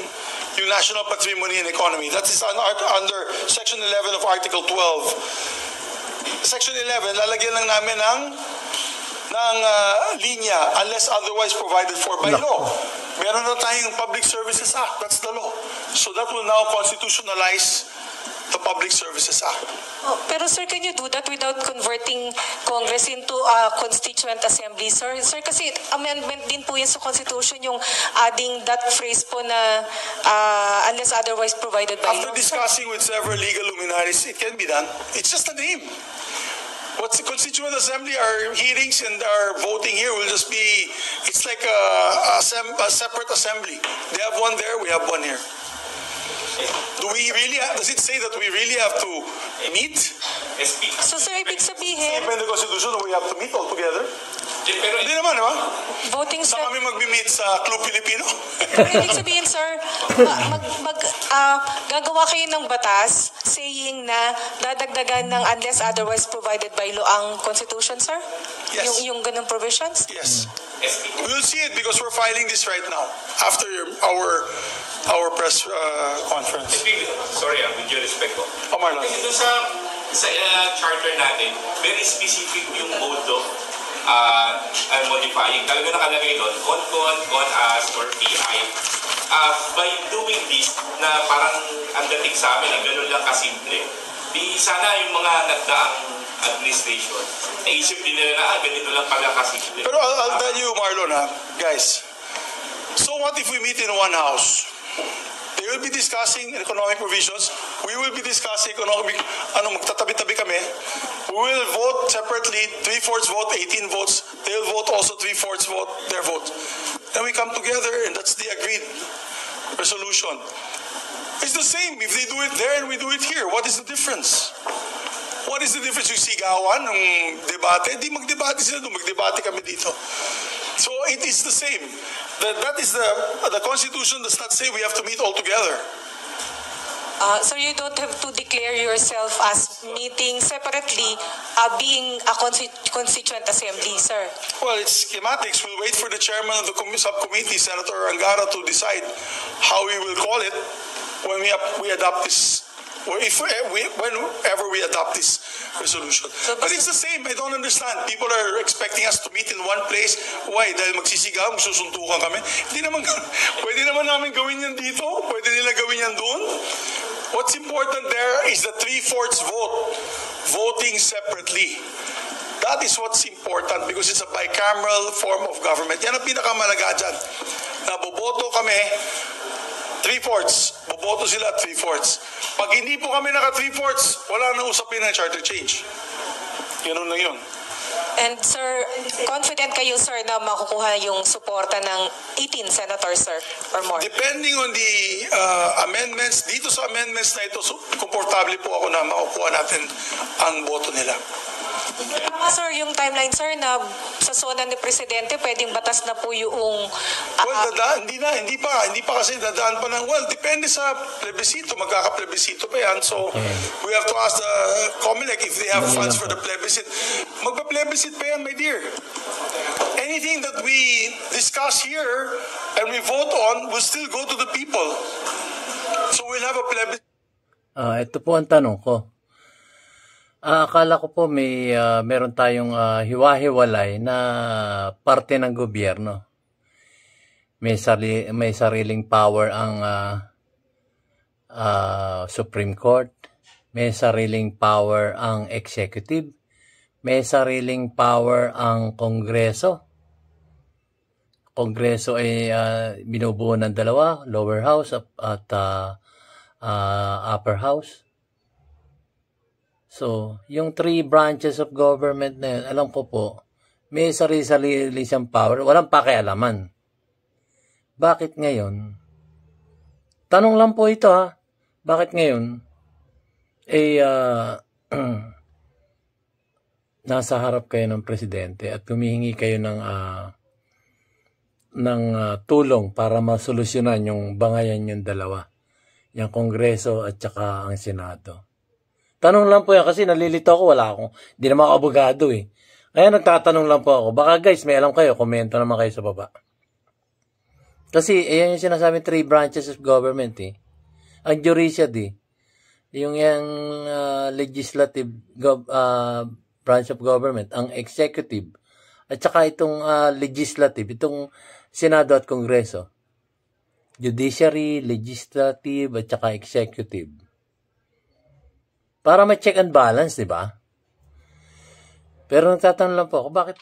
National Patrimony and Economy. That is under Section 11 of Article 12. Section 11, lalagyan lang namin ng linya unless otherwise provided for by law. Meron na tayong Public Services Act. That's the law. So that will now constitutionalize the Public Services Act. Oh, pero sir, can you do that without converting Congress into a constituent assembly, sir? Sir, kasi amendment din po yun sa Constitution, yung adding that phrase po na unless otherwise provided by After discussing with several legal luminaries, it can be done. It's just a name. What's the Constituent Assembly? Our hearings and our voting here will just be, it's like a separate assembly. They have one there, we have one here. Does it say that we really have to meet? So sir, ibig sabihin, Even the Constitution, we have to meet all together? Pero Hindi naman, di ba? voting Saan kami mag-meet sa Club Filipino? Pero ibig sabihin, sir, gagawa kayo ng batas saying na dadagdagan ng unless otherwise provided by law ang Constitution, sir? Yes. Yung ganung provisions? Yes. We'll see it because we're filing this right now after our press conference. Sorry, with your respect po. Marlon. Kasi doon sa charter natin, very specific yung mode of modifying. Talaga nakalagay doon, on us, or PI. By doing this, na parang ang dating sa amin, ang gano'n lang kasimple, di sana yung mga nagdaang administration, naisip din nila na ganito lang pala kasimple. Pero I'll tell you, Marlon, guys, so what if we meet in one house? They will be discussing economic provisions. We will be discussing economic, magtatabi-tabi kami. We will vote separately, 3/4 vote, 18 votes. They will vote also 3/4 vote, their vote. Then we come together and that's the agreed resolution. It's the same if they do it there and we do it here. What is the difference? What is the difference? Yung sigawan ng debate? Di magdebate sila doon, magdebate kami dito. So it is the same. That is the Constitution does not say we have to meet all together. So you don't have to declare yourself as meeting separately, being a constituent assembly, sir. Well, it's schematics. We'll wait for the chairman of the subcommittee, Senator Angara, to decide how we will call it when we adopt this, or whenever we adopt this resolution. But it's the same. I don't understand. People are expecting us to meet in one place. Why? Dahil magsisigaw, magsusuntukan kami. Hindi naman, pwede naman namin gawin yan dito. Pwede nila gawin yan doon. What's important there is the 3/4 vote. Voting separately. That is what's important because it's a bicameral form of government. Yan ang pinakamalaga dyan. Naboboto kami, 3/4. Boboto sila 3/4. Pag hindi po kami naka 3/4, wala nang usapin ng charter change. Ganun lang yun. And sir, confident kayo, sir, na makukuha yung suporta ng 18 senators, sir, or more? Depending on the amendments, dito sa amendments na ito, komportable po ako na makukuha natin ang boto nila. Sir, yung timeline, sir, na sa zona ni Presidente, pwedeng batas na po yung... Hindi pa kasi dadaan pa ng, depende sa plebisito, magkaka-plebisito pa yan. So, we have to ask the COMELEC if they have funds for the plebiscite. Magpa-plebiscite pa yan, my dear. Anything that we discuss here and we vote on will still go to the people. So, we'll have a plebiscite. Ito po ang tanong ko. Akala ko po meron tayong hiwa-hiwalay na parte ng gobyerno. May sariling power ang Supreme Court, may sariling power ang executive, may sariling power ang Kongreso. Kongreso ay binubuo ng dalawa, lower house at upper house. So, yung 3 branches of government na yun, alam ko po, may sarili-sarili siyang power. Walang pakialaman. Bakit ngayon? Tanong lang po ito ha. Bakit ngayon? Nasa harap kayo ng presidente at humihingi kayo ng tulong para masolusyonan yung bangayan yung dalawa. Yung Kongreso at saka ang Senado. Tanong lang po yan kasi nalilito ako, hindi naman ako abogado eh. Kaya nagtatanong lang po ako. Baka guys, may alam kayo, komento naman kayo sa baba. Kasi, ayan yung sinasabi, 3 branches of government eh. Ang judiciary, yung legislative branch of government, ang executive, at saka itong legislative, itong Senado at Kongreso. Judiciary, legislative, at saka executive. Para may check and balance, di ba? Pero nagtatanong lang po ako, bakit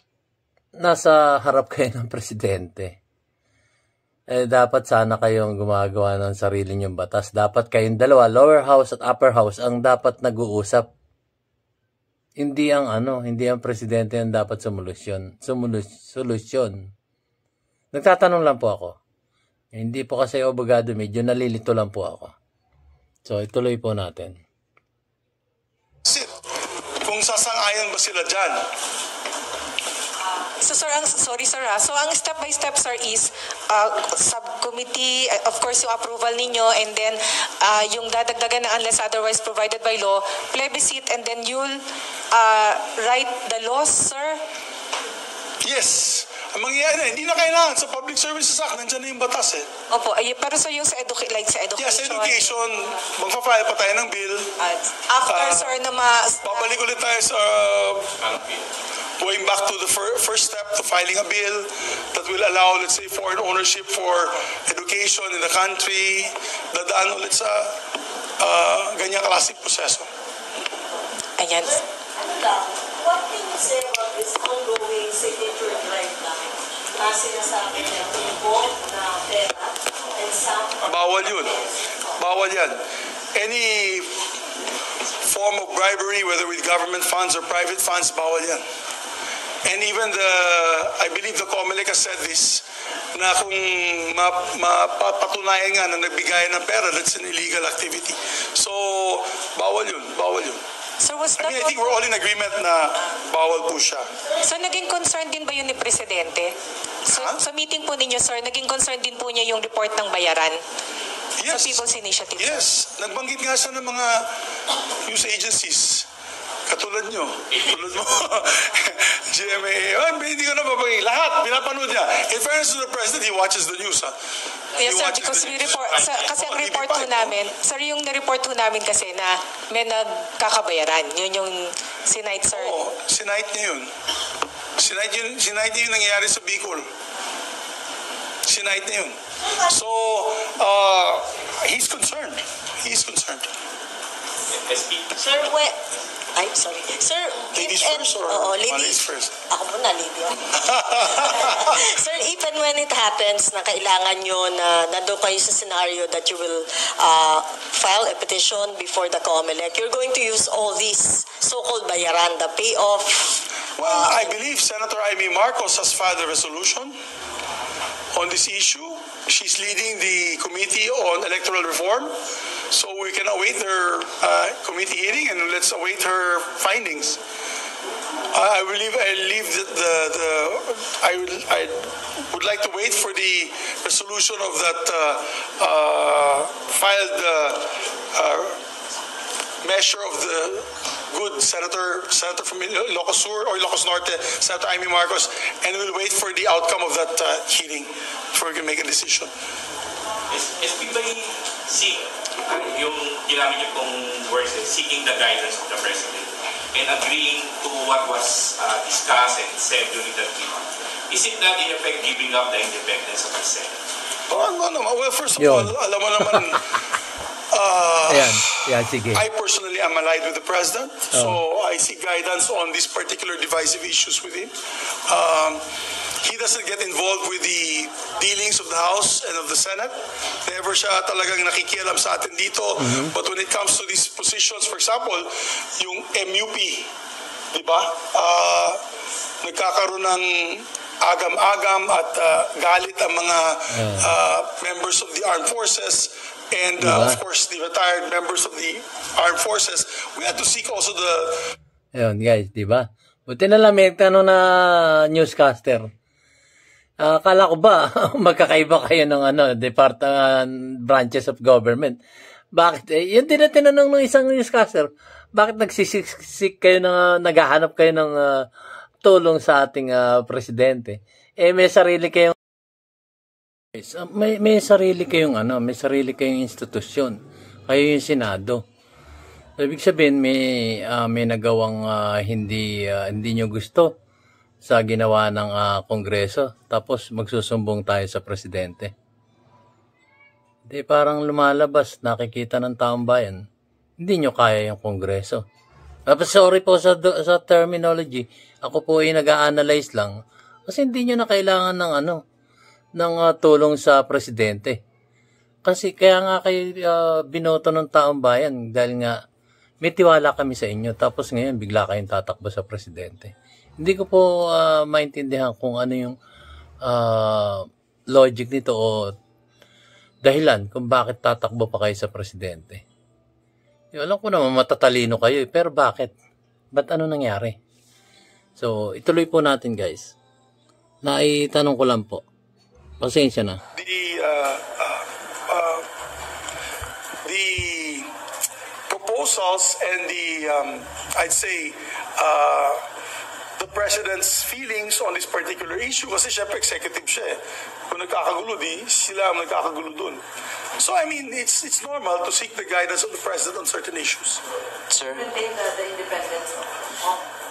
nasa harap kayo ng presidente? Dapat sana kayong gumagawa ng sarili niyong batas. Dapat kayong dalawa, lower house at upper house, ang dapat nag-uusap. Hindi ang presidente ang dapat solusyon. Nagtatanong lang po ako. Hindi po kasi abogado, medyo nalilito lang po ako. So, ituloy po natin. Kung sasang-ayon ba sila dyan? So sir, so ang step by step sir is subcommittee, of course yung approval ninyo, and then yung dadagdagan na unless otherwise provided by law, plebiscite, and then you'll write the laws, sir? Yes. Ang mangyayari, hindi na kailangan sa Public Services Act, nandiyan na yung batas eh. Opo, pero so yung sa education. Yeah, sa education, magpa-file pa tayo ng bill. After sir na babalik ulit tayo sa going back to the first step to filing a bill that will allow, let's say, foreign ownership for education in the country, dadaan ulit sa ganyang klaseng proseso. Ayan. What can you say about this ongoing signature drive na sinasabi niya involved na pera and some... Bawal yun. Bawal yan. Any form of bribery, whether with government funds or private funds, bawal yan. And even I believe the COMELEC has said this, na kung mapatunayan nga na nagbigay ng pera, that's an illegal activity. So, bawal yun. Sir, I think we're all in agreement na bawal po siya. So, naging concern din ba yun ni Presidente? So, sa meeting po ninyo, sir, naging concern din po niya yung report ng bayaran? Yes. Sa People's Initiative? Yes. Nagbanggit nga siya ng mga news agencies. Katulad nyo. Tulad mo. GMA. Hindi ko na babangin. Lahat. Pinapanood niya. In fairness to the President, he watches the news. Yes, sir, because we report, kasi ang report po namin, sir, yung na-report po namin kasi na may nagkakabayaran. Yun yung sinight, sir. Oo, sinight niya yun. Sinight niya yung nangyayari sa Bicol. Sinight niya yun. So, he's concerned. Sir, I'm sorry. Sir, ladies first or ladies first? Ako muna, lady. Sir, even when it happens na kailangan nyo na nandun kayo sa scenario that you will file a petition before the COMELEC, you're going to use all these so-called bayaran, the payoff. Well, I believe Senator Amy Marcos has filed a resolution on this issue. She's leading the Committee on Electoral Reform. So we can await her committee hearing and let's await her findings. I would like to wait for the resolution of that filed measure of the good senator from Ilocos Sur or Ilocos Norte, Senator Amy Marcos, and we'll wait for the outcome of that hearing before we can make a decision. SP ba yung ginamit niyo pong words, seeking the guidance of the President and agreeing to what was discussed and said during that meeting, is it not in effect giving up the independence of the Senate? Well, first of all, alam mo naman, sige. I personally am allied with the President, so I seek guidance on these particular divisive issues with him. He doesn't get involved with the dealings of the House and of the Senate. Never siya talagang nakikialam sa atin dito. But when it comes to these positions, for example, yung MUP, di ba? Nagkakaroon ng agam-agam at galit ang mga members of the armed forces and of course the retired members of the armed forces. We had to seek also the... Ayun guys, di ba? Buti na lang may tanong na newscaster. Akala ko ba magkakaiba kayo ng department branches of government? Bakit? Yun din na tinanong ng isang newscaster. Bakit nagsisik kayo naghahanap kayo ng tulong sa ating presidente? May sarili kayong May sarili kayong may sarili kayong institusyon. Kayo yung Senado. Ibig sabihin may nagawang hindi nyo gusto sa ginawa ng Kongreso, tapos magsusumbong tayo sa presidente. Hindi, parang lumalabas, nakikita ng taong bayan, hindi nyo kaya yung Kongreso. Tapos sorry po sa terminology, ako po ay nag-a-analyze lang kasi hindi nyo na kailangan ng tulong sa presidente. Kasi kaya nga kayo binoto ng taong bayan dahil nga may tiwala kami sa inyo, tapos ngayon bigla kayong tatakbo sa presidente. Hindi ko po maintindihan kung ano yung logic nito o dahilan kung bakit tatakbo pa kayo sa presidente. Alam ko naman matatalino kayo, pero bakit? Ba't ano nangyari? So, ituloy po natin, guys. Naitanong ko lang po. Pasensya na. The proposals and I'd say, the President's feelings on this particular issue, kasi syempre executive siya eh. Kung nagkakagulo, sila ang nagkakagulo dun. So, I mean, it's normal to seek the guidance of the President on certain issues. Sir? Maintain the independence.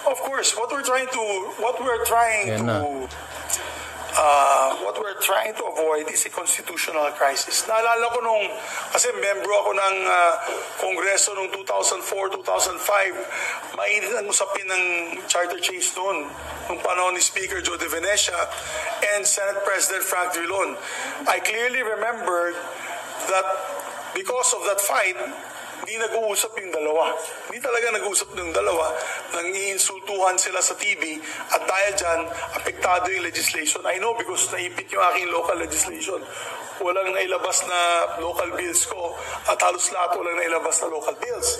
Of course, what we're trying to avoid is a constitutional crisis. Naalala ko kasi membro ako ng Kongreso noong 2004-2005, mainit ang usapin ng charter change noon, nung panahon ni Speaker Joe De Venecia and Senate President Frank Drilon. I clearly remember that because of that fight, hindi nag-uusap yung dalawa. Hindi talaga nag-uusap yung dalawa. Nang-iinsultuhan sila sa TV at dahil dyan, apektado yung legislation. I know because naipit yung aking local legislation. Walang nailabas na local bills ko at halos lahat walang nailabas na local bills.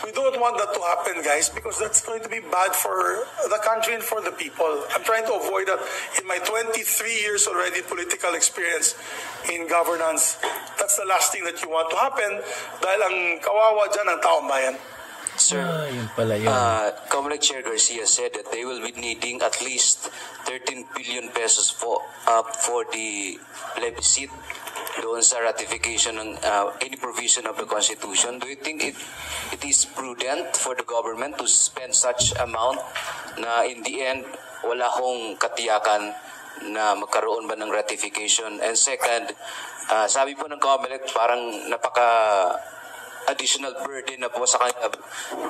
We don't want that to happen, guys, because that's going to be bad for the country and for the people. I'm trying to avoid that. In my 23 years already political experience in governance, that's the last thing that you want to happen dahil ang kawawa dyan ang taong bayan. Sir, yun pala yun. Comelec Chair Garcia said that they will be needing at least 13 billion pesos for the plebiscite doon sa ratification ng any provision of the Constitution. Do you think it is prudent for the government to spend such amount na in the end wala hong katiyakan na magkaroon ba ng ratification? And second, sabi po ng Comelec parang additional burden na po sa kanila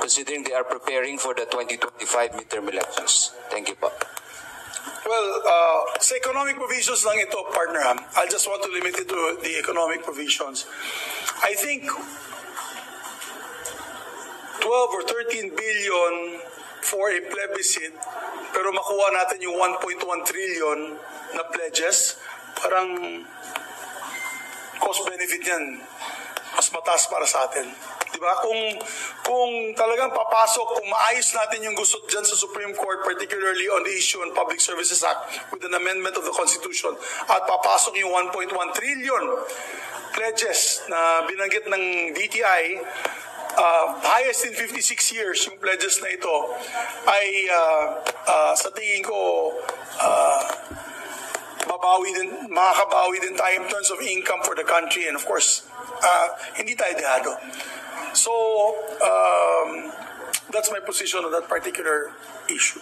considering they are preparing for the 2025 midterm elections. Thank you po. Well, sa economic provisions lang ito, partner, I just want to limit it to the economic provisions. I think 12 or 13 billion for a plebiscite, pero makuha natin yung 1.1 trillion na pledges, parang cost-benefit yan. Mas mataas para sa atin. Diba? Kung talagang papasok, kung maayos natin yung gusto dyan sa Supreme Court, particularly on the issue on Public Services Act with an amendment of the Constitution, at papasok yung 1.1 trillion pledges na binanggit ng DTI, highest in 56 years yung pledges na ito, ay sa tingin ko, makakabawi din tayo in terms of income for the country, and of course, hindi tayo dehado. So, that's my position on that particular issue.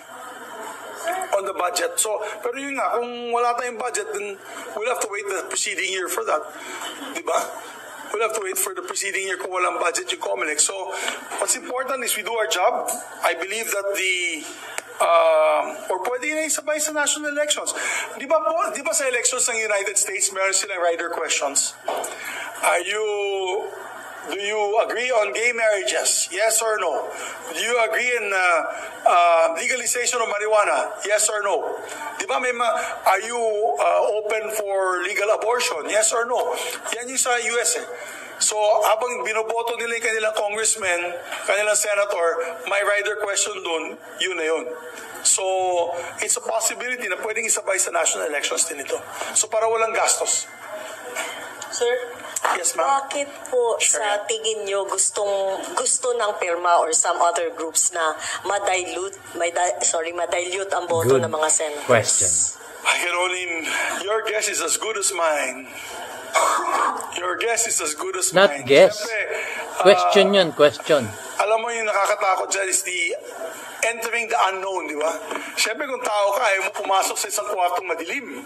On the budget. So, pero yun nga, kung wala tayong budget, then we'll have to wait the preceding year for that. Diba? We'll have to wait for the preceding year kung walang budget yung Comelec. So, what's important is we do our job. I believe that or pwede na isabay sa national elections. Di ba sa elections ng United States, meron silang rider questions? Do you agree on gay marriages? Yes or no? Do you agree in legalization of marijuana? Yes or no? Di ba are you open for legal abortion? Yes or no? Yan yung sa US eh. So, habang binoboto nila yung kanilang congressman, kanilang senator, may rider question dun, yun na yun. So, it's a possibility na pwedeng isabay sa national elections din ito. So, para walang gastos. Sir? Yes, ma'am. Bakit po sa tingin nyo gusto ng PIRMA or some other groups na ma-dilute ang boto ng mga senators? Question. I can only, your guess is as good as mine. Your guess is as good as Not mine. guess. Siyempre, Question yun, question. alam mo yung nakakatakot dyan is the entering the unknown, di ba? Siyempre kung tao ka, ayaw mo pumasok sa isang kwartong madilim.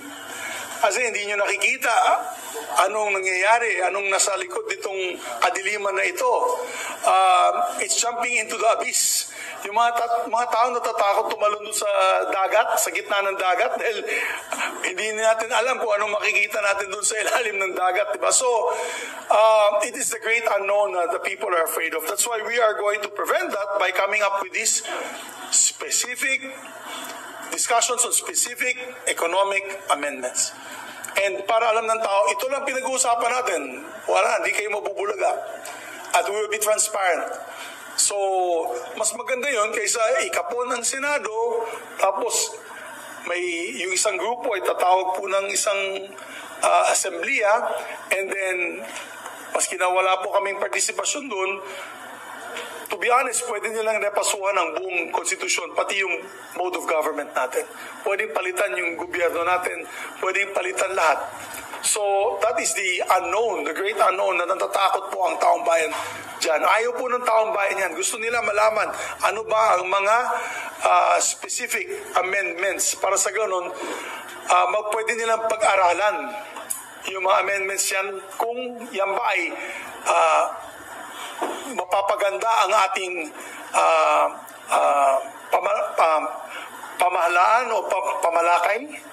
Kasi hindi nyo nakikita anong nangyayari, anong nasa likod nitong kadiliman na ito. It's jumping into the abyss. Yung mga tao natatakot tumalon doon sa dagat, sa gitna ng dagat, dahil hindi natin alam kung anong makikita natin doon sa ilalim ng dagat. Diba? So, it is the great unknown that the people are afraid of. That's why we are going to prevent that by coming up with these specific discussions on specific economic amendments. And para alam ng tao, ito lang pinag-uusapan natin. Wala, hindi kayo mabubulaga. At we will be transparent. So, mas maganda yon kaysa ikapon ng Senado, tapos may yung isang grupo ay tatawag po ng isang assemblea, and then, maski na wala po kaming partisipasyon doon, to be honest, pwede nilang repasuhan ang buong konstitusyon, pati yung mode of government natin. Pwedeng palitan yung gobyerno natin, pwedeng palitan lahat. So, that is the unknown, the great unknown na natatakot po ang taong bayan dyan. Ayaw po ng taong bayan yan. Gusto nila malaman ano ba ang mga specific amendments para sa ganun, pwede nilang pag-aralan yung mga amendments yan kung yan ba ay mapapaganda ang ating pamahalaan o pamalakay?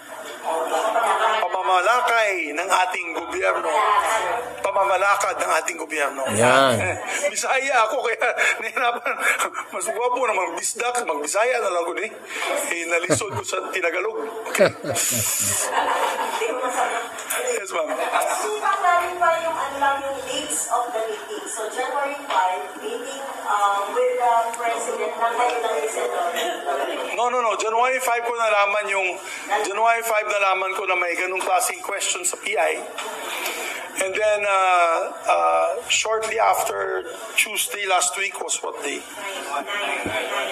Pamamalakay ng ating gobyerno. Pamamalakad ng ating gobyerno. Yan. Bisaya ako, kaya nahirapan. Mas gwapo na magbisdak, magbisaya na lang ko ni. Nalisod ko sa Tinagalog. Okay. Yes, ma'am. So, pa yung yung dates of the meeting. So, January 5, meeting with the President ng kanilang No. January 5 ko nalaman nalaman ko na may ganung klaseng question sa PI. And then, shortly after Tuesday last week was what day?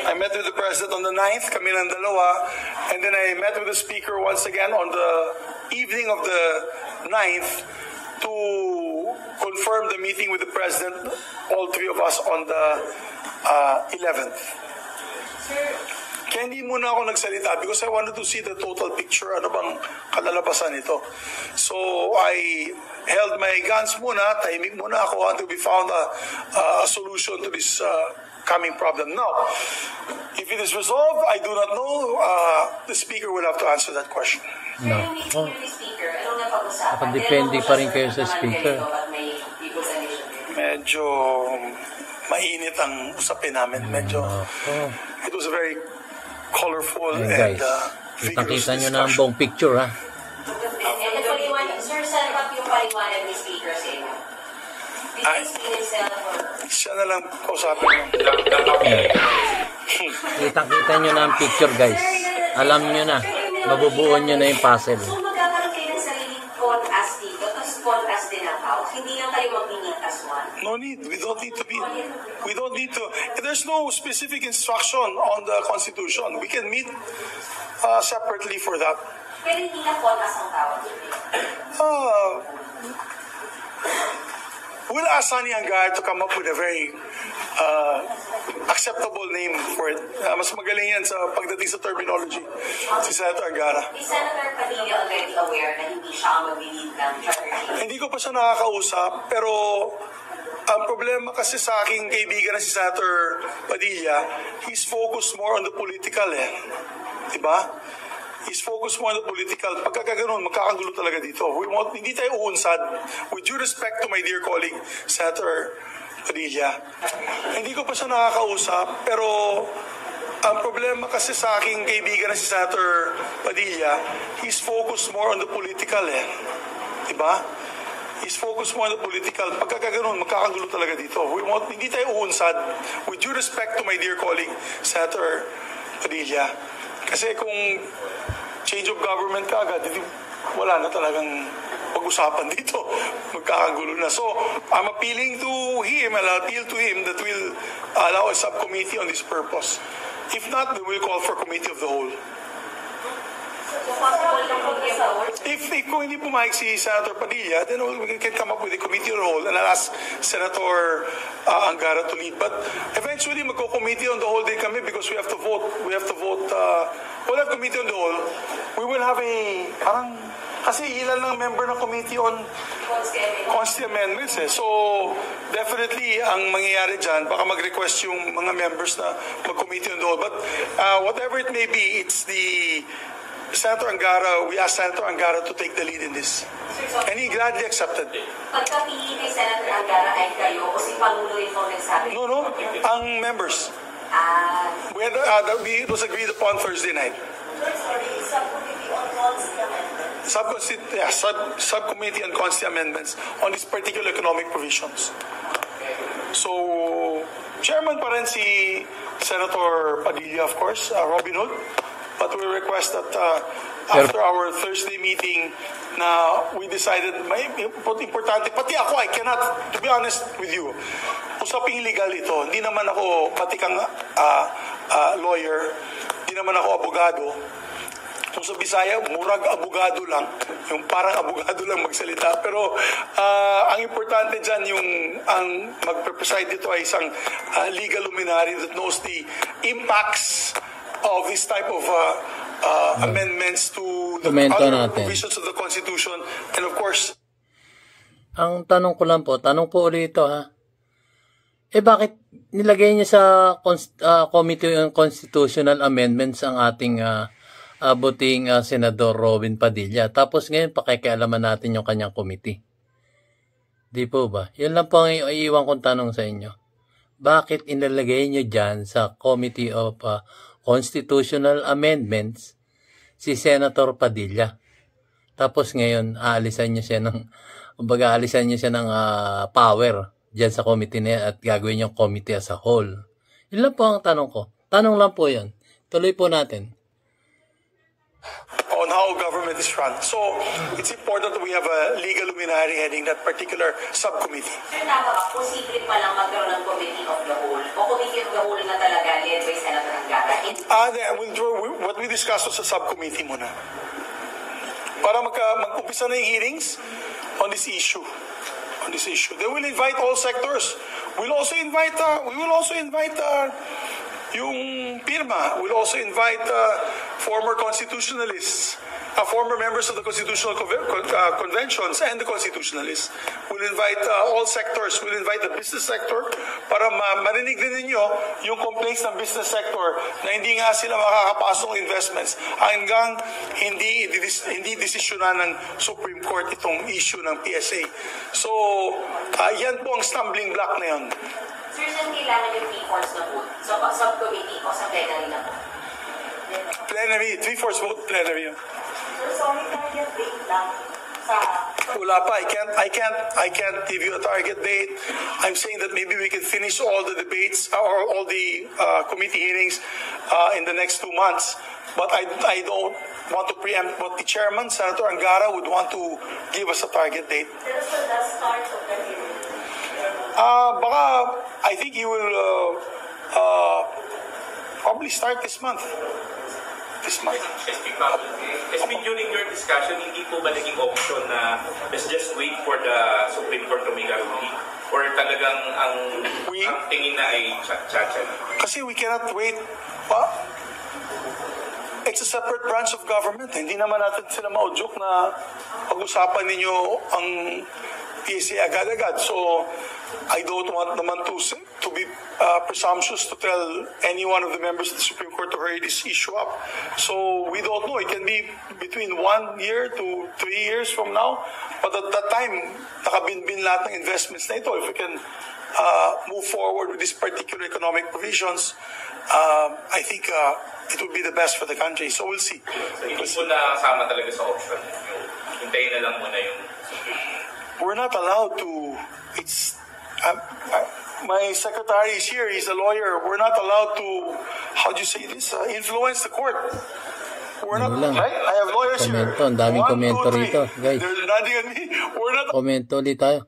I met with the President on the 9th, kami lang dalawa. And then I met with the Speaker once again on the evening of the 9th to confirm the meeting with the President, all three of us on the 11th. Kaya hindi muna ako nagsalita because I wanted to see the total picture, ano bang kalalabasan nito. So I held my guns muna, tahimik muna ako until we found a solution to this coming problem. Now, if it is resolved, I do not know, the Speaker will have to answer that question. No. Oh. Kapag depende pa rin kayo sa Speaker. Medyo mainit ang usapin namin. Medyo, it was a very colorful and vigorous kita nyo na ang buong picture, ha? Sir, saan ba yung paliwanag ni Speaker sa inyo? Siya na lang kausapin mo. Kita nyo na ang picture, guys. Alam nyo na. Mabubuon nyo na yung puzzle. So, magkakaroon kayo ng sariling contrast dito, tapos contrast din ang house. Hindi lang kayo mag-meet as one. No need. We don't need to be. We don't need to. There's no specific instruction on the Constitution. We can meet separately for that. Pero hindi na contrast ang tawag. We'll ask Sani Angara to come up with a very acceptable name for it. Mas magaling yan sa pagdating sa terminology. Si Senator Angara. Is Senator Padilla already aware na hindi siya ang mag-lead ng charter? Hindi ko pa siya nakakausap, pero ang problema kasi sa aking kaibigan na si Senator Padilla, he's focused more on the political Diba? He's focused more on the political. Pagkakaganon, magkakagulo talaga dito. Hindi tayo uunsad. With due respect to my dear colleague, Senator Padilla. Hindi ko pa siya nakakausap, pero ang problema kasi sa aking kaibigan na si Senator Padilla, he's focused more on the political Diba? He's focused more on the political. Pagkakaganon, magkakagulo talaga dito. Hindi tayo uunsad. With due respect to my dear colleague, Senator Padilla. Kasi kung change of government ka agad, wala na talagang pag-usapan dito. Magkakagulo na. So, I'm appealing to him, I'll appeal to him that we'll allow a subcommittee on this purpose. If not, then we'll call for committee of the whole. So, possible na po If kung hindi pumayag si Senator Padilla, then we can come up with a committee on the whole and I'll ask Senator Angara to lead. But eventually, magko-committee on the whole din kami because we have to vote. We'll have committee on the whole. We will have kasi ilan lang member ng committee on Consti Amendments eh. So, definitely, ang mangyayari dyan, baka mag-request yung mga members na mag-committee on the whole. But whatever it may be, it's the Senator Angara, we asked Senator Angara to take the lead in this. And he gladly accepted. Pagkapili kay Senator Angara ay kayo o si Pangulo ito nagsabi? No, ang members. It was agreed upon Thursday night. Subcommittee on Consti Amendments on these particular economic provisions. So, Chairman pa rin si Senator Padilla, of course, Robin Hood. But we request that after our Thursday meeting na we decided, may importante, pati ako, I cannot, to be honest with you, usaping legal ito, hindi naman ako matikang lawyer, hindi naman ako abogado. Kung sa Bisaya, murag abogado lang, yung parang abogado lang magsalita. Pero ang importante dyan, ang mag-preside dito ay isang legal luminary that knows the impacts of this type of amendments to the other provisions of the Constitution. And of course, ang tanong ko lang po, ulit ito ha. Bakit nilagay niya sa Committee on Constitutional Amendments ang ating buting Senador Robin Padilla? Tapos ngayon, pakikialaman natin yung kanyang committee. Di po ba? Yun lang po ang iiwan kong tanong sa inyo. Bakit inilagay niyo dyan sa Committee of Constitutional Amendments si Senator Padilla? Tapos ngayon, aalisan niyo siya ng power dyan sa committee na at gagawin yung committee as a whole. Yun lang po ang tanong ko. Tanong lang po yun. Tuloy po natin. On how government is run. So, it's important that we have a legal luminary heading that particular subcommittee. Sir, posible pa lang magkaroon ng committee of the whole o committee of the whole na talaga led by Senator Angara? What we discussed was sa subcommittee muna. Para mag-umpisa na yung hearings on this issue. They will invite all sectors. We will also invite yung PIRMA. We'll also invite former constitutionalists, former members of the constitutional conventions and the constitutionalists. We'll invite all sectors. We'll invite the business sector para marinig din ninyo yung complaints ng business sector na hindi nga sila makakapasok ng investments hanggang hindi desisyonan ng Supreme Court itong issue ng PSA. So, yan po ang stumbling block na yun. Sir, saan kailangan yung three-fourths na vote? Sa subcommittee o sa plenary na vote? Plenary, three-fourths vote, plenary. Sir, sorry, target date lang sa... Wala pa. I can't give you a target date. I'm saying that maybe we can finish all the debates or all the committee hearings in the next 2 months. But I don't want to preempt what the chairman, Senator Angara, would want to give us a target date. Pero sir, the start of the hearing. Baka, I think he will probably start this month. SB, during your discussion, hindi po ba naging option na let's just wait for the Supreme Court to make a ruling? Or talagang ang tingin na ay chat-chat? Kasi we cannot wait. It's a separate branch of government. Hindi naman natin sila maudyok na pag-usapan ninyo ang PSA agad-agad. So, I don't want naman to be presumptuous to tell any one of the members of the Supreme Court to hurry this issue up. So, we don't know. It can be between 1 year to 3 years from now. But at that time, nakabinbin lahat ng investments na ito. If we can move forward with these particular economic provisions, I think it would be the best for the country. So, we'll see. So, hindi po na sama talaga sa option. Hintayin na lang muna yung... We're not allowed to. My secretary is here. He's a lawyer. We're not allowed to. How do you say this? Influence the court. We're not. Right? I have lawyers here. Ang daming komento rito, guys. They're nodding at me. We're not. Komento ulit tayo.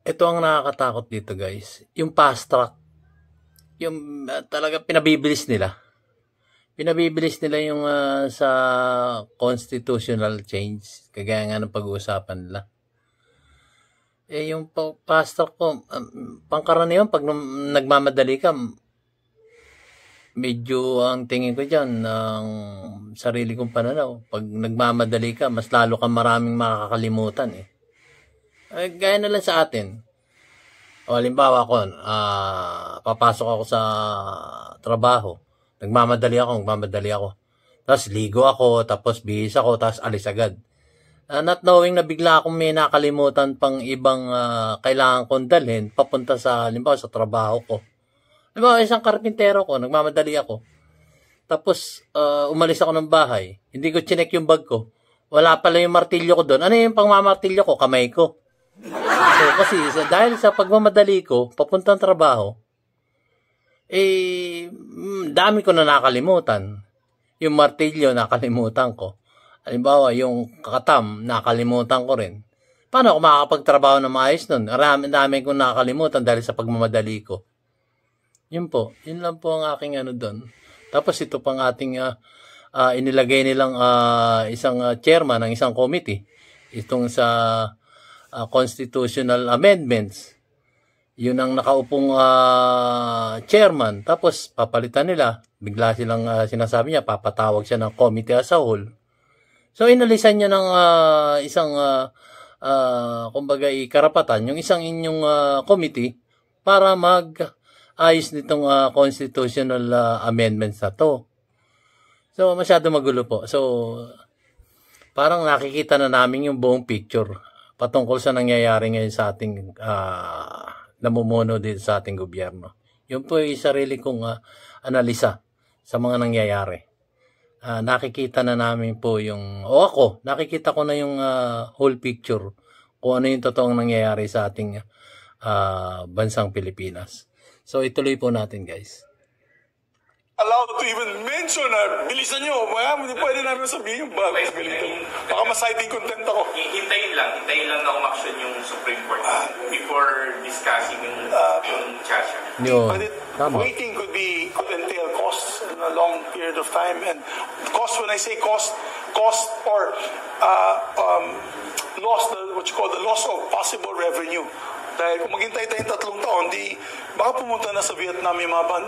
Ito ang nakakatakot dito, guys. Yung fast track. Yung talaga pinabibilis nila. pinabibilis nila yung sa constitutional change. Kagaya nga ng pag-uusapan nila. Yung pastor ko, pangkaraniwan, pag nagmamadali ka, medyo ang tingin ko dyan, ng sarili kong pananaw, pag nagmamadali ka, mas lalo ka maraming makakalimutan eh. Gaya na lang sa atin. O, halimbawa ko, papasok ako sa trabaho. Nagmamadali ako. Tapos ligo ako, tapos bihis ako, tapos alis agad. Not knowing na bigla akong may nakalimutan pang ibang kailangan kong dalhin papunta sa, halimbawa, sa trabaho ko. Halimbawa, isang karpintero ko, nagmamadali ako. Tapos, umalis ako ng bahay. Hindi ko chinek yung bag ko. Wala pala yung martilyo ko doon. Ano yung pangmamartilyo ko? Kamay ko. So, kasi dahil sa pagmamadali ko, papuntang trabaho, dami ko na nakalimutan. Yung martilyo, nakalimutan ko. Halimbawa, yung katam, nakalimutan ko rin. Paano ako makakapagtrabaho na maayos nun? Dami kong nakalimutan dahil sa pagmamadali ko. Yun po. Yun lang po ang aking doon. Tapos ito pang ating inilagay nilang isang chairman ng isang committee. Itong sa constitutional amendments. Yun ang nakaupong chairman. Tapos papalitan nila. Bigla silang sinasabi niya, papatawag siya ng committee as a whole. So, inalisan niya ng isang, kumbaga, karapatan, yung isang inyong committee para mag-ayos nitong constitutional amendments na to. So, masyado magulo po. So, parang nakikita na namin yung buong picture patungkol sa nangyayari ngayon sa ating namumuno dito sa ating gobyerno. Yun po yung sarili kong analisa sa mga nangyayari. Nakikita na namin po nakikita ko na yung whole picture kung ano yung totoong nangyayari sa ating bansang Pilipinas. So, ituloy po natin, guys. Allowed to even mention bilisan nyo. Hindi pwede namin sabihin yung bakit bilisan. Baka ma-citing content ako. Hintayin lang na umaksyon yung Supreme Court before discussing yung charge. Waiting could entail costs in a long period of time, and cost, when I say cost or loss, what you call the loss of possible revenue. Dahil kung maghintay tayong 3 taon, baka pumunta na sa Vietnam yung mga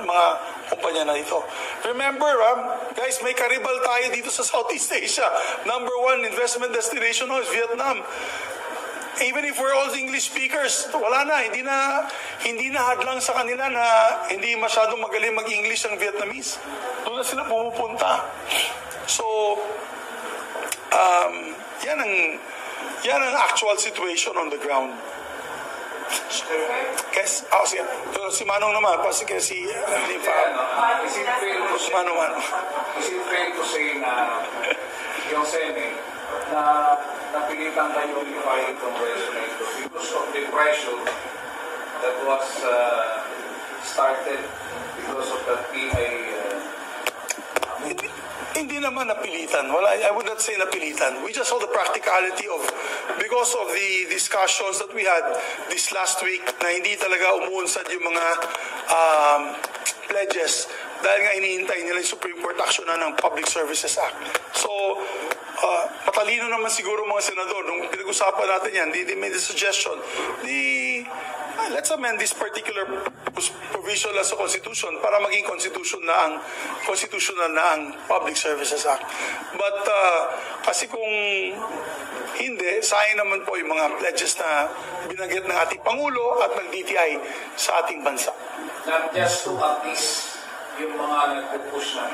kumpanya na ito. Remember, guys, may karibal tayo dito sa Southeast Asia. Number 1 investment destination is Vietnam. Even if we're all English speakers, wala na, hindi na hadlang sa kanila na hindi masyadong magaling mag-English ang Vietnamese. Doon na sila pumupunta. So, yan ang actual situation on the ground. Si Manong naman, sige si Lifa. Si Manong. Is it fair to say na yung Senate na napilitan tayo i-file itong resolution because of the pressure that was started because of that PI? Hindi naman napilitan. I would not say napilitan. We just saw the practicality of, because of the discussions that we had this last week, na hindi talaga umuunsad yung mga pledges dahil nga iniintay nila yung Supreme Court action na ng Public Services Act. So, matalino naman siguro mga senador. Nung pinag-usapan natin yan, they made a suggestion. Let's amend this particular provision sa Constitution para maging constitutional na ang Public Services Act. But kasi kung hindi, sayang naman po yung mga pledges na binanggit ng ating Pangulo at ng DTI sa ating bansa. Not just to appease yung mga nagpo-push na.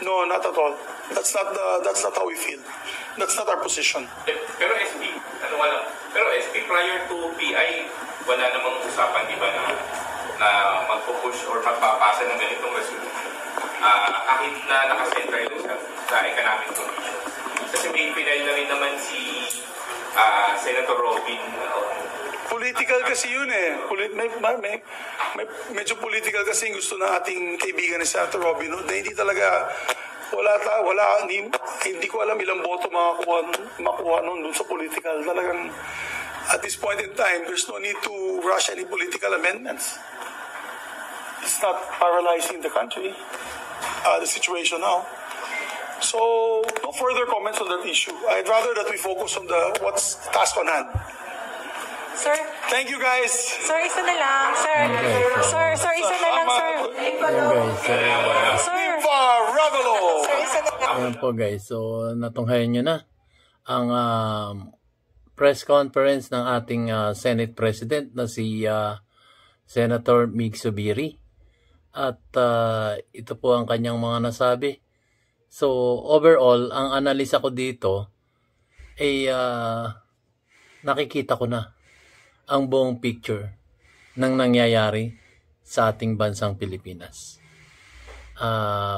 No, not at all. That's not how we feel. That's not our position. Pero SP, prior to PI, wala namang usapan, di ba, na magpo-push or magpapasa ng ganitong resolution. Kahit na nakasentra yun sa economic condition. Kasi may pinay na rin naman si Senator Robin. Political kasi yun eh. Medyo political kasi yung gusto ng ating kaibigan ni Senator Robin. Na hindi talaga, hindi ko alam ilang boto makuha nun sa political. Talagang, at this point in time, there's no need to rush any political amendments. It's not paralyzing the country. the situation now. So, no further comments on that issue. I'd rather that we focus on what's task on hand. Sir, Thank you, guys. sir, isa na lang. Sir, sir, isa na lang, sir. Sir, Viva Ravelo! sir, isa na lang. Ayan po guys, so natunghayan nyo na ang press conference ng ating Senate President na si Senator Mig Zubiri. At ito po ang kanyang mga nasabi. So overall, ang analisa ko dito ay nakikita ko na ang buong picture ng nangyayari sa ating bansang Pilipinas.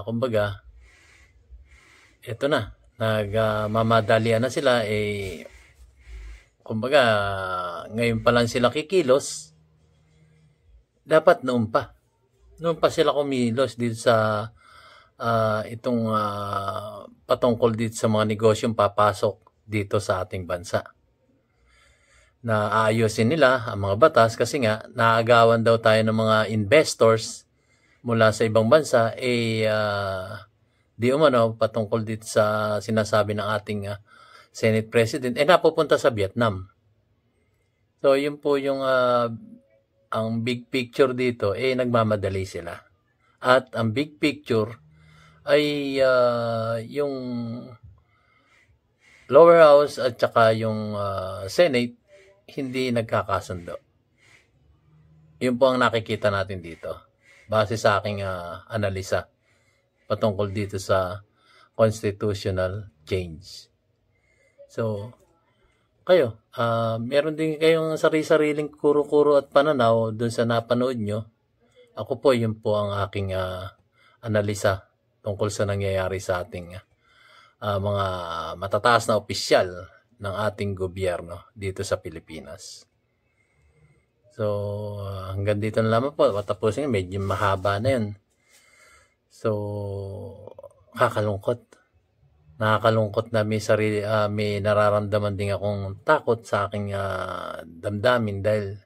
Kumbaga, ito na, nagmamadalian na sila, kumbaga, ngayon pa lang sila kikilos, dapat noon pa sila kumilos dito sa itong patungkol dito sa mga negosyong papasok dito sa ating bansa. Na aayusin nila ang mga batas kasi nga naagawan daw tayo ng mga investors mula sa ibang bansa di umano patungkol dito sa sinasabi ng ating Senate President napupunta sa Vietnam. So yun po yung ang big picture dito nagmamadali sila. At ang big picture ay yung lower house at saka yung Senate hindi nagkakasundo. Yun po ang nakikita natin dito base sa aking analisa patungkol dito sa constitutional change. So kayo, meron din kayong sarili-sariling kuro-kuro at pananaw dun sa napanood nyo. Ako po, yun po ang aking analisa tungkol sa nangyayari sa ating mga matataas na opisyal ng ating gobyerno dito sa Pilipinas. So, hanggang dito na lamang po. Matapusin, medyo mahaba na yun. So, nakakalungkot na may nararamdaman din akong takot sa aking damdamin dahil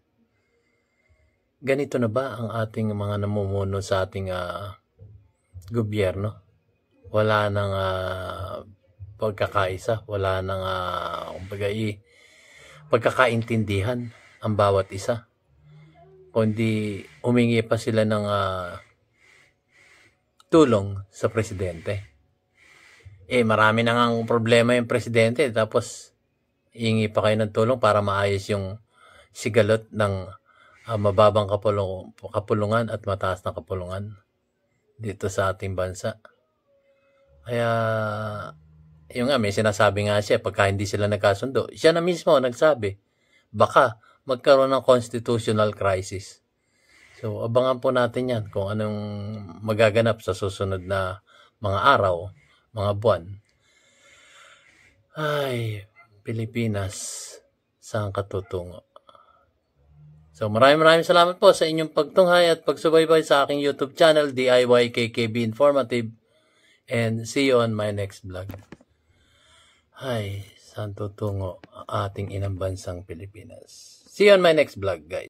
ganito na ba ang ating mga namumuno sa ating gobyerno? Wala nang pagkakaisa, wala nang pagkakaintindihan ang bawat isa. Kundi humingi pa sila ng tulong sa presidente. Marami na ngang problema yung presidente tapos hihingi pa kayo ng tulong para maayos yung sigalot ng mababang kapulungan at mataas na kapulungan dito sa ating bansa. Kaya yung may sinasabi nga siya, pagka hindi sila nagkasundo, siya na mismo nagsabi, baka magkaroon ng constitutional crisis. So, abangan po natin yan kung anong magaganap sa susunod na mga araw, mga buwan. Ay, Pilipinas, saan ka tutungo? So, maraming salamat po sa inyong pagtunghay at pagsubaybay sa aking YouTube channel, DIY KKB Informative. And see you on my next vlog. Ay, saan tutungo ang ating inang bansang Pilipinas? See you on my next vlog, guys.